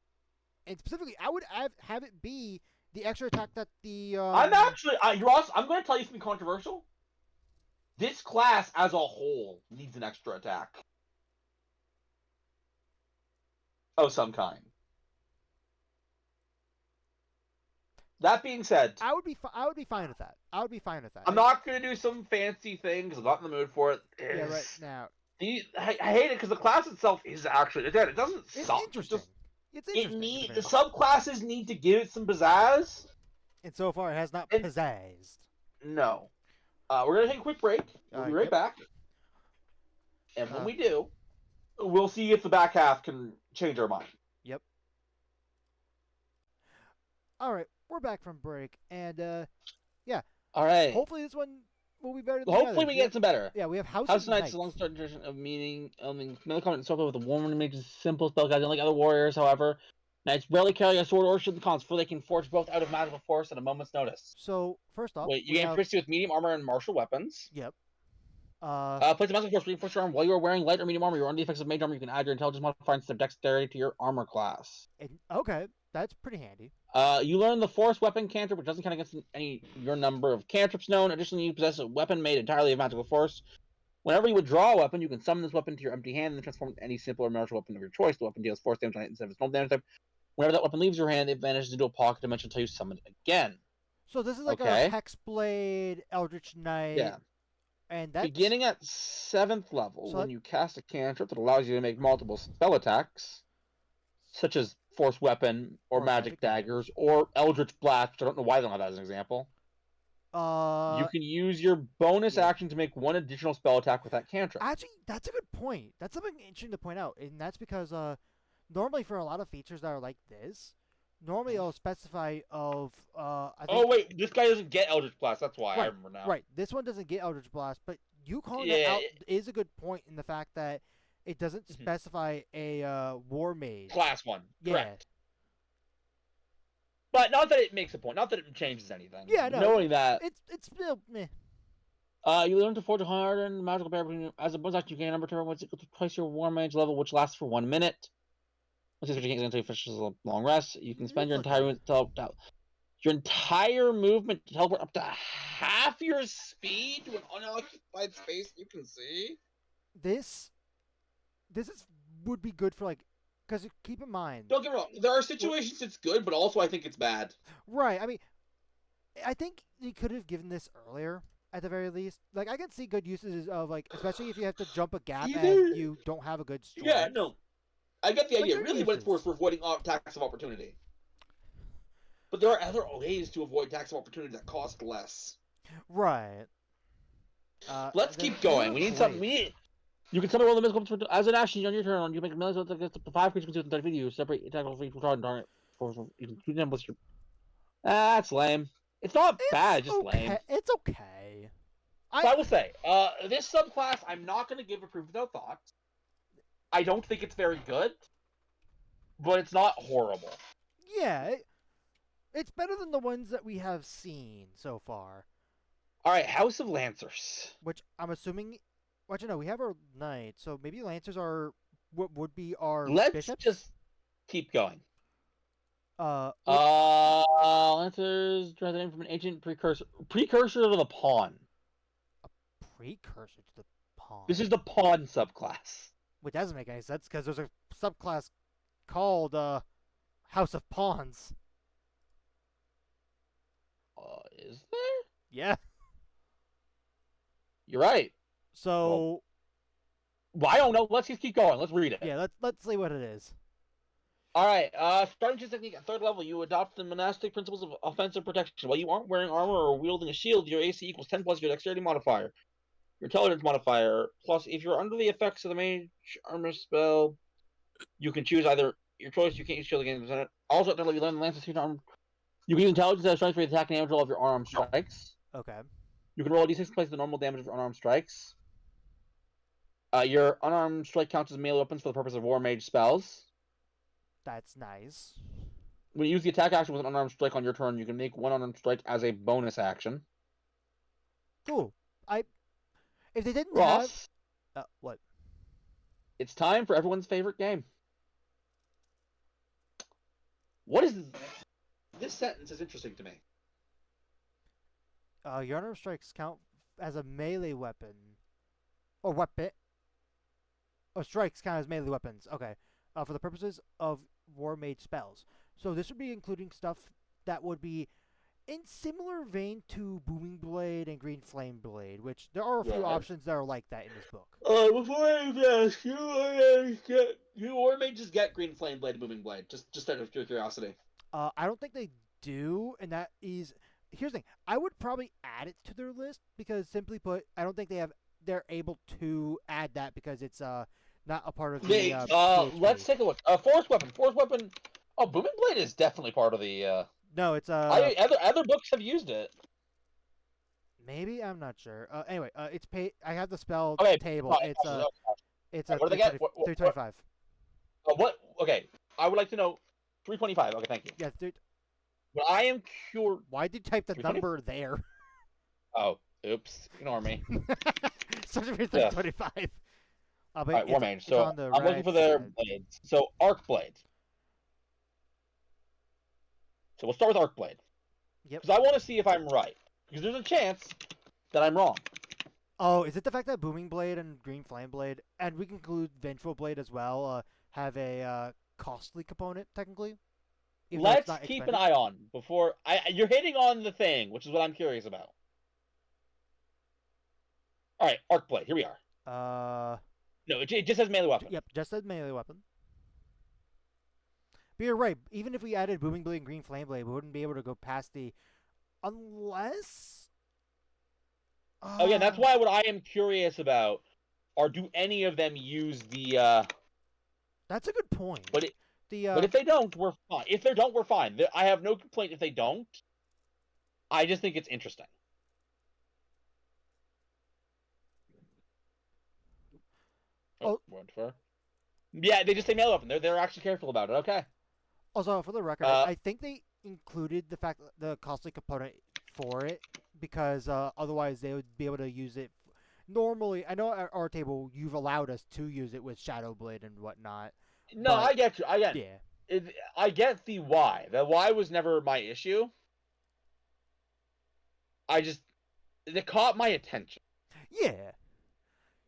And specifically, I would have it be the extra attack that the. I'm actually, I'm going to tell you something controversial. This class as a whole needs an extra attack. Of some kind. That being said, I would be fine with that. I'm not gonna do some fancy thing because I'm not in the mood for it. Yeah, right now. I hate it because the class itself is actually it doesn't suck. Interesting. It's interesting. The subclasses need to give it some pizzazz. And so far, it has not pizzazzed. No. We're going to take a quick break. We'll be right back. And when we do, we'll see if the back half can change our mind. Yep. All right, we're back from break, and yeah. All right. Hopefully this one will be better than Hopefully we get some better. Yeah, we have House of Knights. Is a long-starting tradition of meaning. Another comment so with a Warmage makes a simple spell guide, unlike other warriors. However, Knights rarely carry a sword or shield in cons, for they can forge both out of magical force at a moment's notice. So first off, you gain proficiency with medium armor and martial weapons. Yep. Place a magical force reinforce your arm while you are wearing light or medium armor. You're under the effects of mage armor. You can add your intelligence modifier instead of dexterity to your armor class. Okay, that's pretty handy. You learn the force weapon cantrip, which doesn't count against your number of cantrips known. Additionally, you possess a weapon made entirely of magical force. Whenever you withdraw a weapon, you can summon this weapon to your empty hand and then transform it into any simple or martial weapon of your choice. The weapon deals force damage on it instead of its normal damage type. Whenever that weapon leaves your hand, it vanishes into a pocket dimension until you summon it again. So this is like a Hexblade, Eldritch Knight. Yeah. And that's... Beginning at 7th level, when you cast a cantrip that allows you to make multiple spell attacks, such as Force Weapon, or Magic Daggers, or Eldritch Blast, which I don't know why they don't have that as an example. You can use your bonus action to make one additional spell attack with that cantrip. Actually, that's a good point. That's something interesting to point out, and that's because normally for a lot of features that are like this, normally it'll specify of I think, oh wait, this guy doesn't get Eldritch Blast. That's why I remember now. Right, this one doesn't get Eldritch Blast, but you calling that out is a good point in the fact that it doesn't specify a War Mage. Class 1, correct. But not that it makes a point, not that it changes anything. Yeah, no. Knowing that, it's still meh. You learn to forge a hardened magical barrier as a bonus action. You gain a number of turn once equal to twice your Warmage level, which lasts for 1 minute. Once you until you finish a long rest, you can spend your entire movement to teleport up to half your speed to an unoccupied space you can see. This would be good for like, because keep in mind. Don't get me wrong. There are situations it's good, but also I think it's bad. Right. I mean, I think you could have given this earlier at the very least. Like, I can see good uses of like, especially if you have to jump a gap and you don't have a good strike. Yeah, no. I get the idea. Really, what it's for avoiding attacks of opportunity. But there are other ways to avoid attacks of opportunity that cost less. Right. Let's keep going. We need something. You can summon all the mystical as an action on your turn. You make a melee attack against up to 5 creatures within 30 feet of you. Separate attack for each target. You can shoot them with your. That's lame. It's not bad, just lame. It's okay. I will say, this subclass, I'm not going to give a proof without thought. I don't think it's very good, but it's not horrible. Yeah, it's better than the ones that we have seen so far. All right, House of Lancers. Which I'm assuming. Well, we have our knights, so maybe Lancers are what would be our bishops? Let's just keep going. Lancers draw the name from an ancient precursor to the pawn. A precursor to the pawn. This is the pawn subclass. Which doesn't make any sense because there's a subclass called House of Pawns. Is there? Yeah. You're right. So, well, I don't know. Let's just keep going. Let's read it. Yeah, let's see what it is. All right. Starting to technique at 3rd level, you adopt the monastic principles of offensive protection. While you aren't wearing armor or wielding a shield, your AC equals 10 plus your dexterity modifier, your intelligence modifier. Plus, if you're under the effects of the mage armor spell, you can choose either your choice. You can't use shield against it. Also, at 3rd level, you learn the lance's arm. You can use intelligence as strength for the attack and damage roll of your unarmed strikes. Okay. You can roll a d6 to place the normal damage of your unarmed strikes. Your unarmed strike counts as melee weapons for the purpose of Warmage spells. That's nice. When you use the attack action with an unarmed strike on your turn, you can make one unarmed strike as a bonus action. Cool. If they didn't Ross, have... what? It's time for everyone's favorite game. What is... This sentence is interesting to me. Your unarmed strikes count as a melee weapon. Or weapon. Oh, strikes count as melee weapons. Okay. For the purposes of Warmage spells. So this would be including stuff that would be in similar vein to Booming Blade and Green Flame Blade, which there are a few Right. options that are like that in this book. Before I ask you Warmage just get Green Flame Blade and Booming Blade? Just out of curiosity. I don't think they do, and that is here's the thing. I would probably add it to their list because, simply put, I don't think they're able to add that because it's not a part of the. Let's take a look. Force weapon. Oh, Booming Blade is definitely part of the. No, it's other books have used it. Maybe I'm not sure. Anyway, it's I have the spell table. Fine. It's what do they get? 325. What? Okay, I would like to know. 325. Okay, thank you. Yeah, but I am cured. Why did you type the number there? Oh, oops. Ignore me. Such a 325. All right, Warmage. So I'm looking for their blades. So Arc Blade. So we'll start with Arc Blade. Yep. Because I want to see if I'm right. Because there's a chance that I'm wrong. Oh, is it the fact that Booming Blade and Green Flame Blade, and we can include Vengeful Blade as well, have a costly component, technically? Let's keep an eye on before... You're hitting on the thing, which is what I'm curious about. Alright, Arc Blade. Here we are. No, it just says melee weapon. Yep, just says melee weapon. But you're right. Even if we added Booming Blade and Green Flame Blade, we wouldn't be able to go past the... Unless... Oh, yeah, that's why what I am curious about are do any of them use the... That's a good point. But if they don't, we're fine. If they don't, we're fine. I have no complaint if they don't. I just think it's interesting. Yeah, they just say melee weapon. They're actually careful about it. Okay. Also, for the record, I think they included the fact that the costly component for it because otherwise they would be able to use it. Normally, I know at our table you've allowed us to use it with Shadow Blade and whatnot. No, I get you. I get. Yeah. I get the why. The why was never my issue. It caught my attention. Yeah.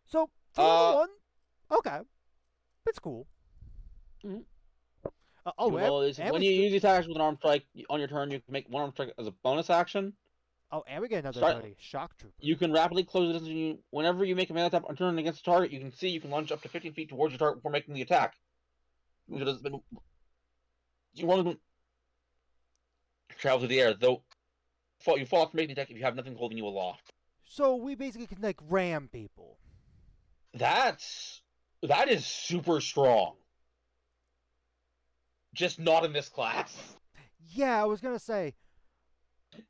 So for level 1, okay, it's cool. Mm-hmm. When you use these attacks with an arm strike on your turn, you can make one arm strike as a bonus action. Oh, and we get another ability, Shock Trooper. You can rapidly close the distance. Whenever you make a melee attack on turn against a target, you can launch up to 15 feet towards your target before making the attack. You want to travel through the air, though you fall off to make the attack if you have nothing holding you aloft. So we basically can like ram people. That is super strong. Just not in this class. Yeah, I was gonna say.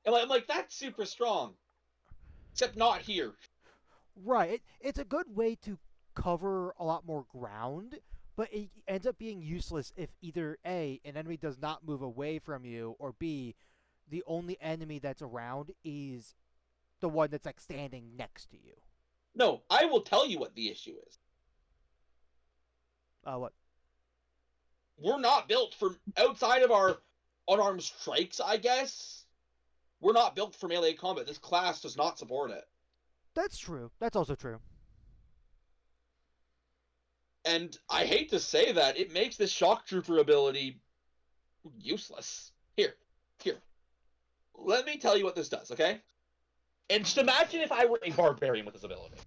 And I'm like, that's super strong. Except not here. Right. It's a good way to cover a lot more ground, but it ends up being useless if either A, an enemy does not move away from you, or B, the only enemy that's around is the one that's like standing next to you. No, I will tell you what the issue is. What? We're not built for outside of our unarmed strikes, I guess. We're not built for melee combat. This class does not support it. That's true. That's also true. And I hate to say that, it makes this Shock Trooper ability useless. Here. Let me tell you what this does, okay? And just imagine if I were a barbarian with this ability.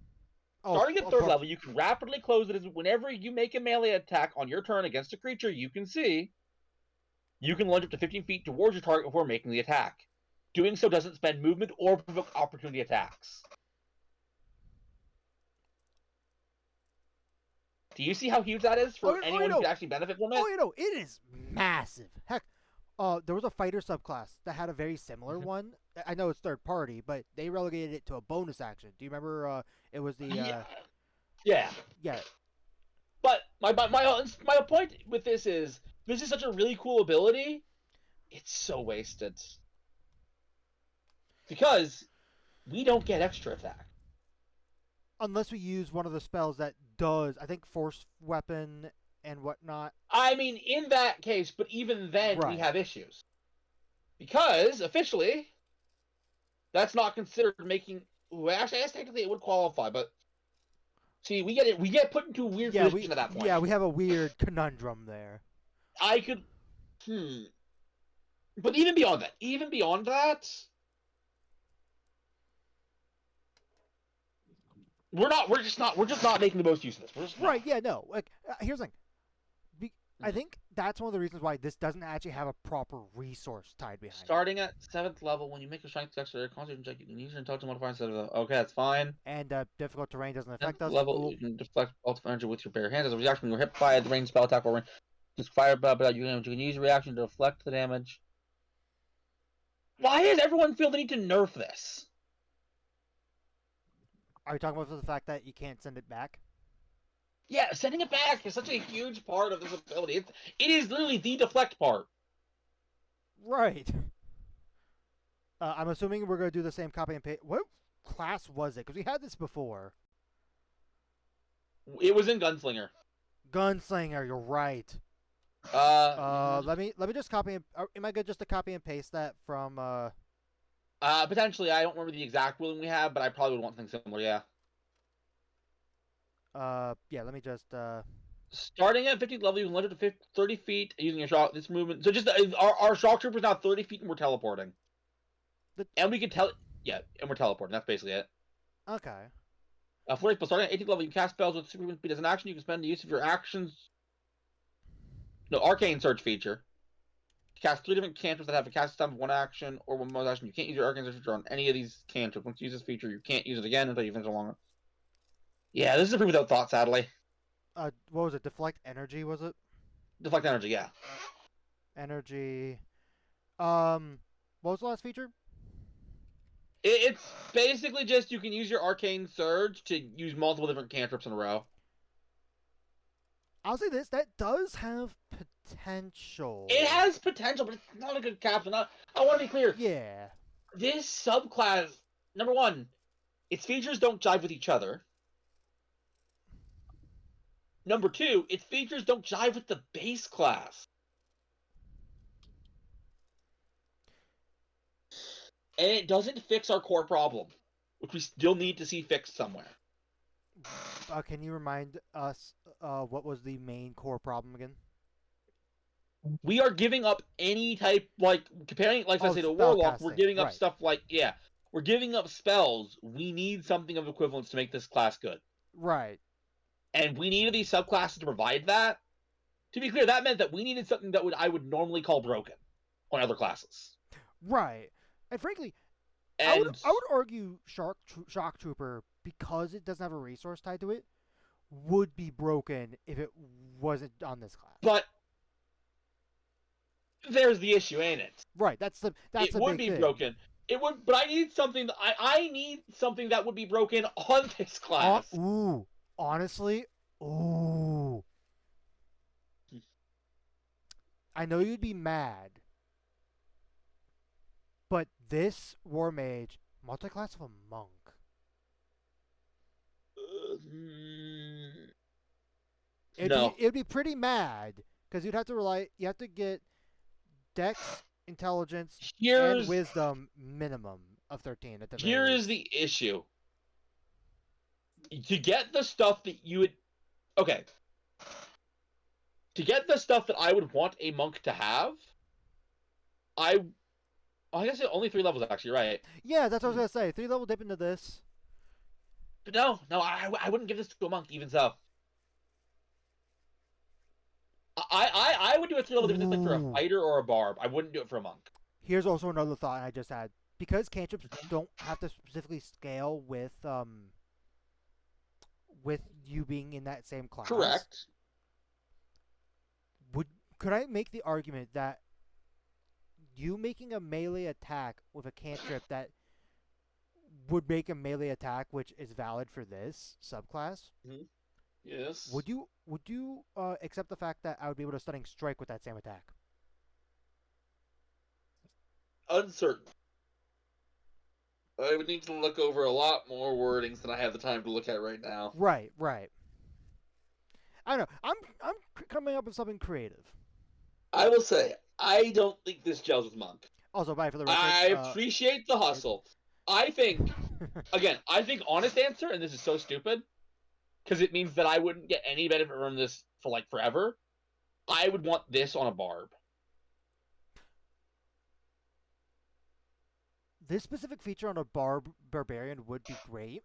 Starting at 3rd level, you can rapidly close it whenever you make a melee attack on your turn against a creature you can see. You can lunge up to 15 feet towards your target before making the attack. Doing so doesn't spend movement or provoke opportunity attacks. Do you see how huge that is for anyone who could actually benefit from it? Oh, it is massive. Heck, there was a fighter subclass that had a very similar one. I know it's third party, but they relegated it to a bonus action. Do you remember? It was the. Yeah. Yeah. But my point with this is such a really cool ability. It's so wasted. Because we don't get extra attack. Unless we use one of the spells that does, I think, force weapon and whatnot. I mean, in that case, but even then we have issues. Because, officially, that's not considered making... Well, actually, I guess technically it would qualify, but... See, we get put into a weird position at that point. Yeah, we have a weird conundrum there. I could... But even beyond that, we're just not making the most use of this. We're just Right? not. Yeah. No. Like, here's the thing. I think that's one of the reasons why this doesn't actually have a proper resource tied behind Starting at 7th level, when you make a strength check or a constitution check, you can use your intelligence modifier instead of okay, that's fine. it. And difficult terrain doesn't affect 10th us. level, Cool. you can deflect ultimate energy with your bare hands. As a reaction, when you're hit by a ranged spell attack or just fire, you can use your reaction to deflect the damage. Why does everyone feel the need to nerf this? Are you talking about the fact that you can't send it back? Yeah, sending it back is such a huge part of this ability. It is literally the deflect part. Right. I'm assuming we're going to do the same copy and paste. What class was it? Because we had this before. It was in Gunslinger. Gunslinger, you're right. Let me just copy and... Am I good just to copy and paste that from... Potentially. I don't remember the exact ruling we have, but I probably would want something similar, yeah. Yeah, let me just... Starting at 15th level, you can launch it to 30 feet using your shock. This movement... So just... Our shock trooper's now 30 feet and we're teleporting. And we can tell... Yeah, and we're teleporting. That's basically it. Okay. 40, but starting at 18th level, you can cast spells with superhuman speed as an action. You can spend the use of your actions... No, Arcane Search feature. Cast 3 different cantrips that have a cast time of 1 action or 1 bonus action. You can't use your Arcane Search feature on any of these cantrips. Once you use this feature, you can't use it again until you finish along it. Yeah, this is a proof without thought, sadly. What was it? Deflect energy, was it? Deflect energy, yeah. Energy... What was the last feature? It's basically just you can use your Arcane Surge to use multiple different cantrips in a row. I'll say this, that does have potential. It has potential, but it's not a good captain. I want to be clear. Yeah. This subclass, number one, its features don't jive with each other. Number two, its features don't jive with the base class. And it doesn't fix our core problem, which we still need to see fixed somewhere. Can you remind us what was the main core problem again? We are giving up any type, like, comparing, like, let's say, to Warlock, we're giving up stuff like, yeah, we're giving up spells. We need something of equivalence to make this class good. Right. And we needed these subclasses to provide that. To be clear, that meant that we needed something that I would normally call broken on other classes. Right. And frankly, I would argue Shock Trooper, because it doesn't have a resource tied to it, would be broken if it wasn't on this class. But there's the issue, ain't it? Right. That's the big thing. It would be broken. It would, but I need something. I need something that would be broken on this class. Ooh, honestly, ooh. I know you'd be mad, but this Warmage, multi-class of a monk. It'd be pretty mad, because you'd have to you have to get Dex, Intelligence, and Wisdom minimum of 13 at the very least. Here is the issue. To get the stuff that you would... Okay. To get the stuff that I would want a monk to have, I guess only 3 levels, actually, right? Yeah, that's what I was going to say. 3 level dip into this. But no, I wouldn't give this to a monk, even so. I would do a 3 level dip into this for a fighter or a barb. I wouldn't do it for a monk. Here's also another thought I just had. Because cantrips don't have to specifically scale with you being in that same class. Correct. Could I make the argument that you making a melee attack with a cantrip that would make a melee attack, which is valid for this subclass? Mm-hmm. Yes. Would you accept the fact that I would be able to stunning strike with that same attack? Uncertain. I would need to look over a lot more wordings than I have the time to look at right now. Right. I don't know. I'm coming up with something creative. I will say, I don't think this gels with Monk. Also, bye for the record. I appreciate the hustle. I think, again, honest answer, and this is so stupid, because it means that I wouldn't get any benefit from this for, like, forever. I would want this on a barb. this specific feature on a barbarian would be great.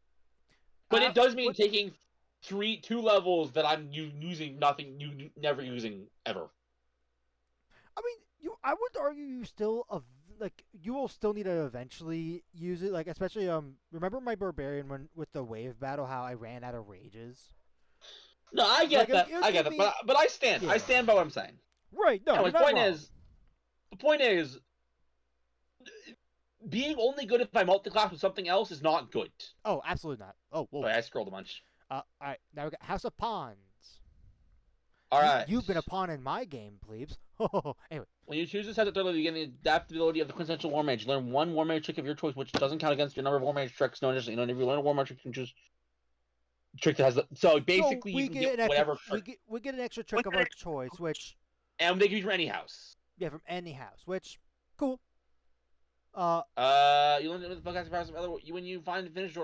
But it does mean taking 2 levels that I'm using never using ever. I mean, I would argue you still you will still need to eventually use it. Like especially remember my barbarian with the wave battle, how I ran out of rages. No, I get that. I get that. But I stand. Yeah. I stand by what I'm saying. Right. No. Anyway, the point is, being only good if I multi-class with something else is not good. Oh, absolutely not. Oh, whoa. Sorry, I scrolled a bunch. All right. Now we got House of Pawns. All right. You've been a pawn in my game, plebes. Anyway. When you choose this as a third level, you get the adaptability of the quintessential Warmage. You learn one Warmage trick of your choice, which doesn't count against your number of Warmage tricks. No, just if you learn a Warmage trick, you can choose trick that has the. So basically, you can get whatever. We get an extra trick of our choice, which. And they can use from any house. Yeah, from any house, which cool. You learn the podcast powers of other. When you find the finish,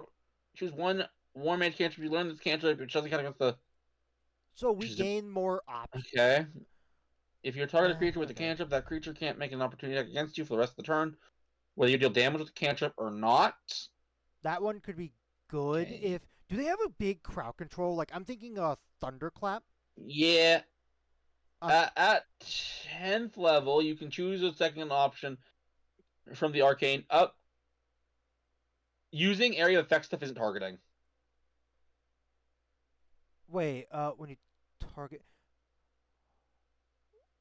choose one Warmage cantrip. You learn this cantrip, which doesn't count against the. So we gain more options. Okay. If you're targeting a creature with a cantrip, that creature can't make an opportunity attack against you for the rest of the turn, whether you deal damage with the cantrip or not. That one could be good if. Do they have a big crowd control? Like I'm thinking Thunderclap. Yeah. At 10th level, you can choose a second option from the arcane up. Using area effect stuff isn't targeting. Wait, when you target.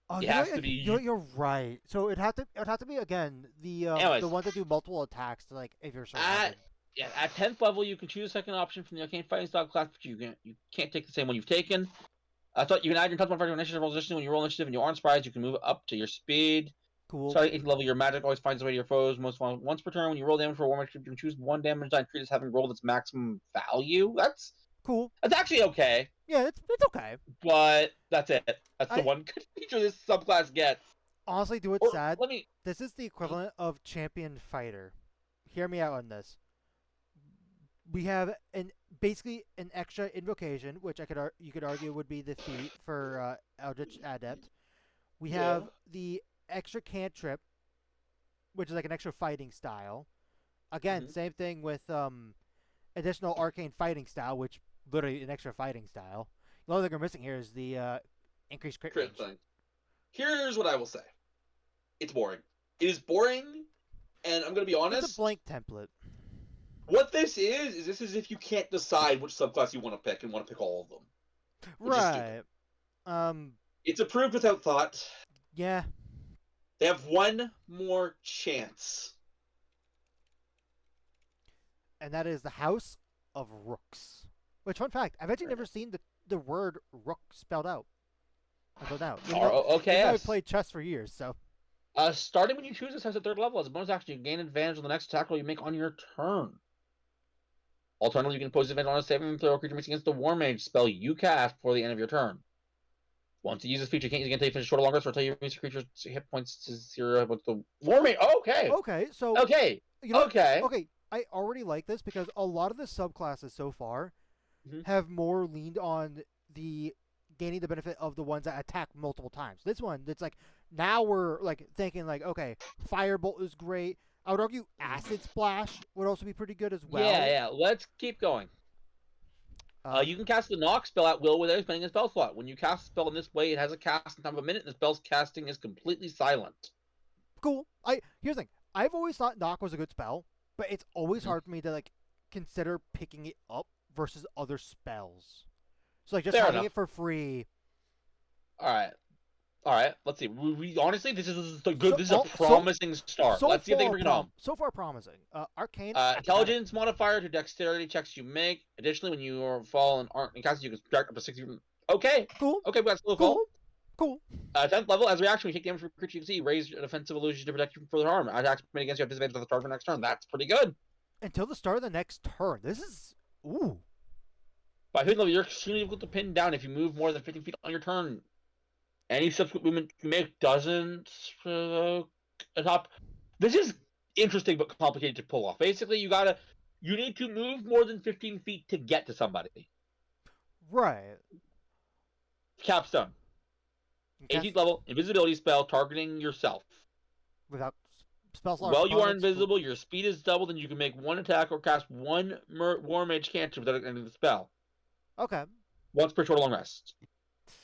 Oh, it has to be. You're right. So it had to be again the ones that do multiple attacks. Like if you're surrounded. At 10th level, you can choose a second option from the arcane fighting style class, but you can't take the same one you've taken. I thought you can add your touch modifier to initiative roll position. When you roll initiative and you aren't surprised, you can move up to your speed. Cool. Starting 8th level, your magic always finds its way to your foes once per turn. When you roll damage for a Warmage, you can choose one damage die and treat as having rolled its maximum value. That's cool. That's actually okay. Yeah, it's okay. But that's it. That's the one good feature this subclass gets. Honestly, do it sad. This is the equivalent of champion fighter. Hear me out on this. We have basically an extra invocation, which you could argue would be the feat for Eldritch Adept. We have the extra cantrip, which is like an extra fighting style. Again, same thing with additional arcane fighting style, which literally an extra fighting style. The only thing we're missing here is the increased crit range. Thing. Here's what I will say. It's boring. It is boring, and I'm going to be honest. It's a blank template. What this is if you can't decide which subclass you want to pick and want to pick all of them. Right. It's approved without thought. Yeah. They have one more chance. And that is the House of Rooks. Which, fun fact, I've actually never seen the word rook spelled out until now. Okay. I've played chess for years, so. Starting when you choose this as a third level, as a bonus action, you gain advantage on the next attack roll you make on your turn. Alternatively, you can impose advantage on a saving throw creature makes against the Warmage spell you cast before the end of your turn. Once you use this feature, you can't use it again until you finish short or longer, so until you reach your creature's hit points to 0 with the Warmage. Okay. Okay, so. Okay. Okay, I already like this because a lot of the subclasses so far have more leaned on the gaining the benefit of the ones that attack multiple times. This one, it's like, now we're like thinking like, okay, Firebolt is great. I would argue Acid Splash would also be pretty good as well. Yeah. Let's keep going. You can cast the knock spell at will without spending a spell slot. When you cast a spell in this way, it has a cast time of a minute, and the spell's casting is completely silent. Cool. Here's the thing. I've always thought knock was a good spell, but it's always hard for me to like consider picking it up versus other spells. So like just having it for free. All right. Let's see. We honestly, this is a good. This is a promising start. Let's see if they can bring it home. So far, promising. Arcane. Intelligence modifier to dexterity checks you make. Additionally, when you fall and aren't in cast, you can subtract up to 60. Okay. Cool. Okay, we got a cool. Cool. 10th level, as a reaction, when you take damage from a creature you can see, raise an offensive illusion to protect you from further harm. Attacks made against you have disadvantage on the start of the next turn. That's pretty good. Until the start of the next turn. This is ooh. By 5th level, you're extremely difficult to pin down if you move more than 15 feet on your turn. Any subsequent movement you make doesn't top. This is interesting but complicated to pull off. Basically, you need to move more than 15 feet to get to somebody. Right. Capstone. 18th level, invisibility spell targeting yourself. Without spell slot While you are opponents. invisible, your speed is doubled, and you can make one attack or cast one Warmage cantrip without ending the spell. Okay. Once per turn long rest.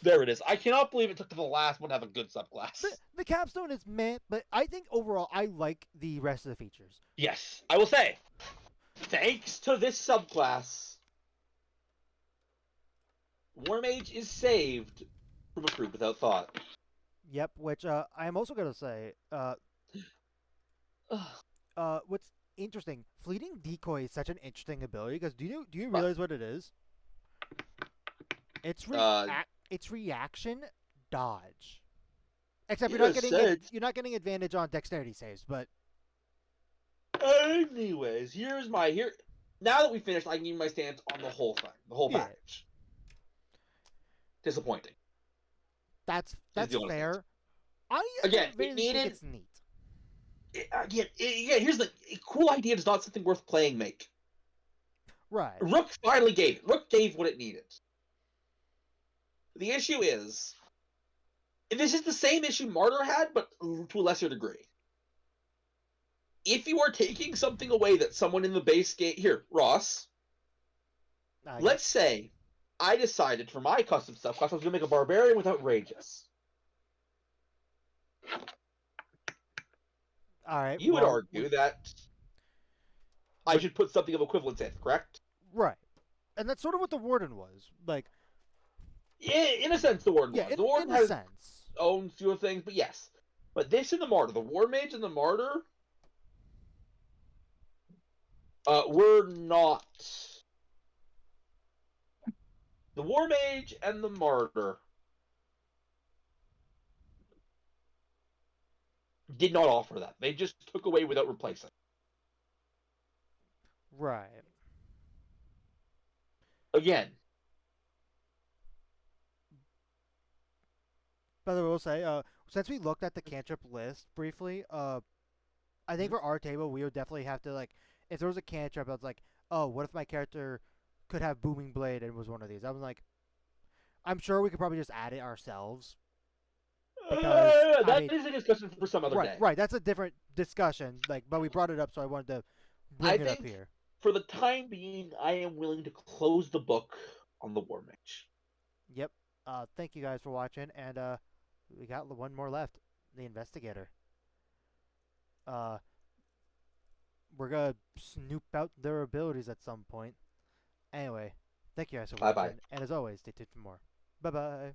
There it is. I cannot believe it took to the last one to have a good subclass. The capstone is meh, but I think overall I like the rest of the features. Yes, I will say, thanks to this subclass, Warmage is saved from a creep without thought. Yep, which I am also gonna say, what's interesting, fleeting decoy is such an interesting ability because do you realize what it is? It's reaction dodge. Except you're not getting advantage on dexterity saves, but anyways, now that we finished, I can give my stance on the whole thing, the whole package. Disappointing. That's fair. Again, it needed. Think it's neat. Here's the cool idea. Is not something worth playing. Make right. Rook finally gave it. Rook gave what it needed. The issue is, this is the same issue Martyr had, but to a lesser degree. If you are taking something away that someone in the base game here, Ross. Let's say I decided for my custom stuff, I was going to make a barbarian with outrageous. All right. You would argue that I should put something of equivalence in, correct? Right. And that's sort of what the Warden was. Like, yeah, in a sense, the Warden was. The Warden has its own few things, but yes. But this and the Martyr, the Warmage and the Martyr, were not. The Warmage and the Martyr did not offer that. They just took away without replacing. Right. Again. By the way, we'll say, since we looked at the cantrip list briefly, I think for our table, we would definitely have to, like, if there was a cantrip, I was like, oh, what if my character could have Booming Blade and was one of these? I was like, I'm sure we could probably just add it ourselves. That is a discussion for some other day. Right, that's a different discussion, but we brought it up, so I wanted to bring it up here. For the time being, I am willing to close the book on the Warmage. Yep. Thank you guys for watching, and we got one more left, the Investigator. We're gonna snoop out their abilities at some point. Anyway, thank you guys for watching, and as always, stay tuned for more. Bye-bye.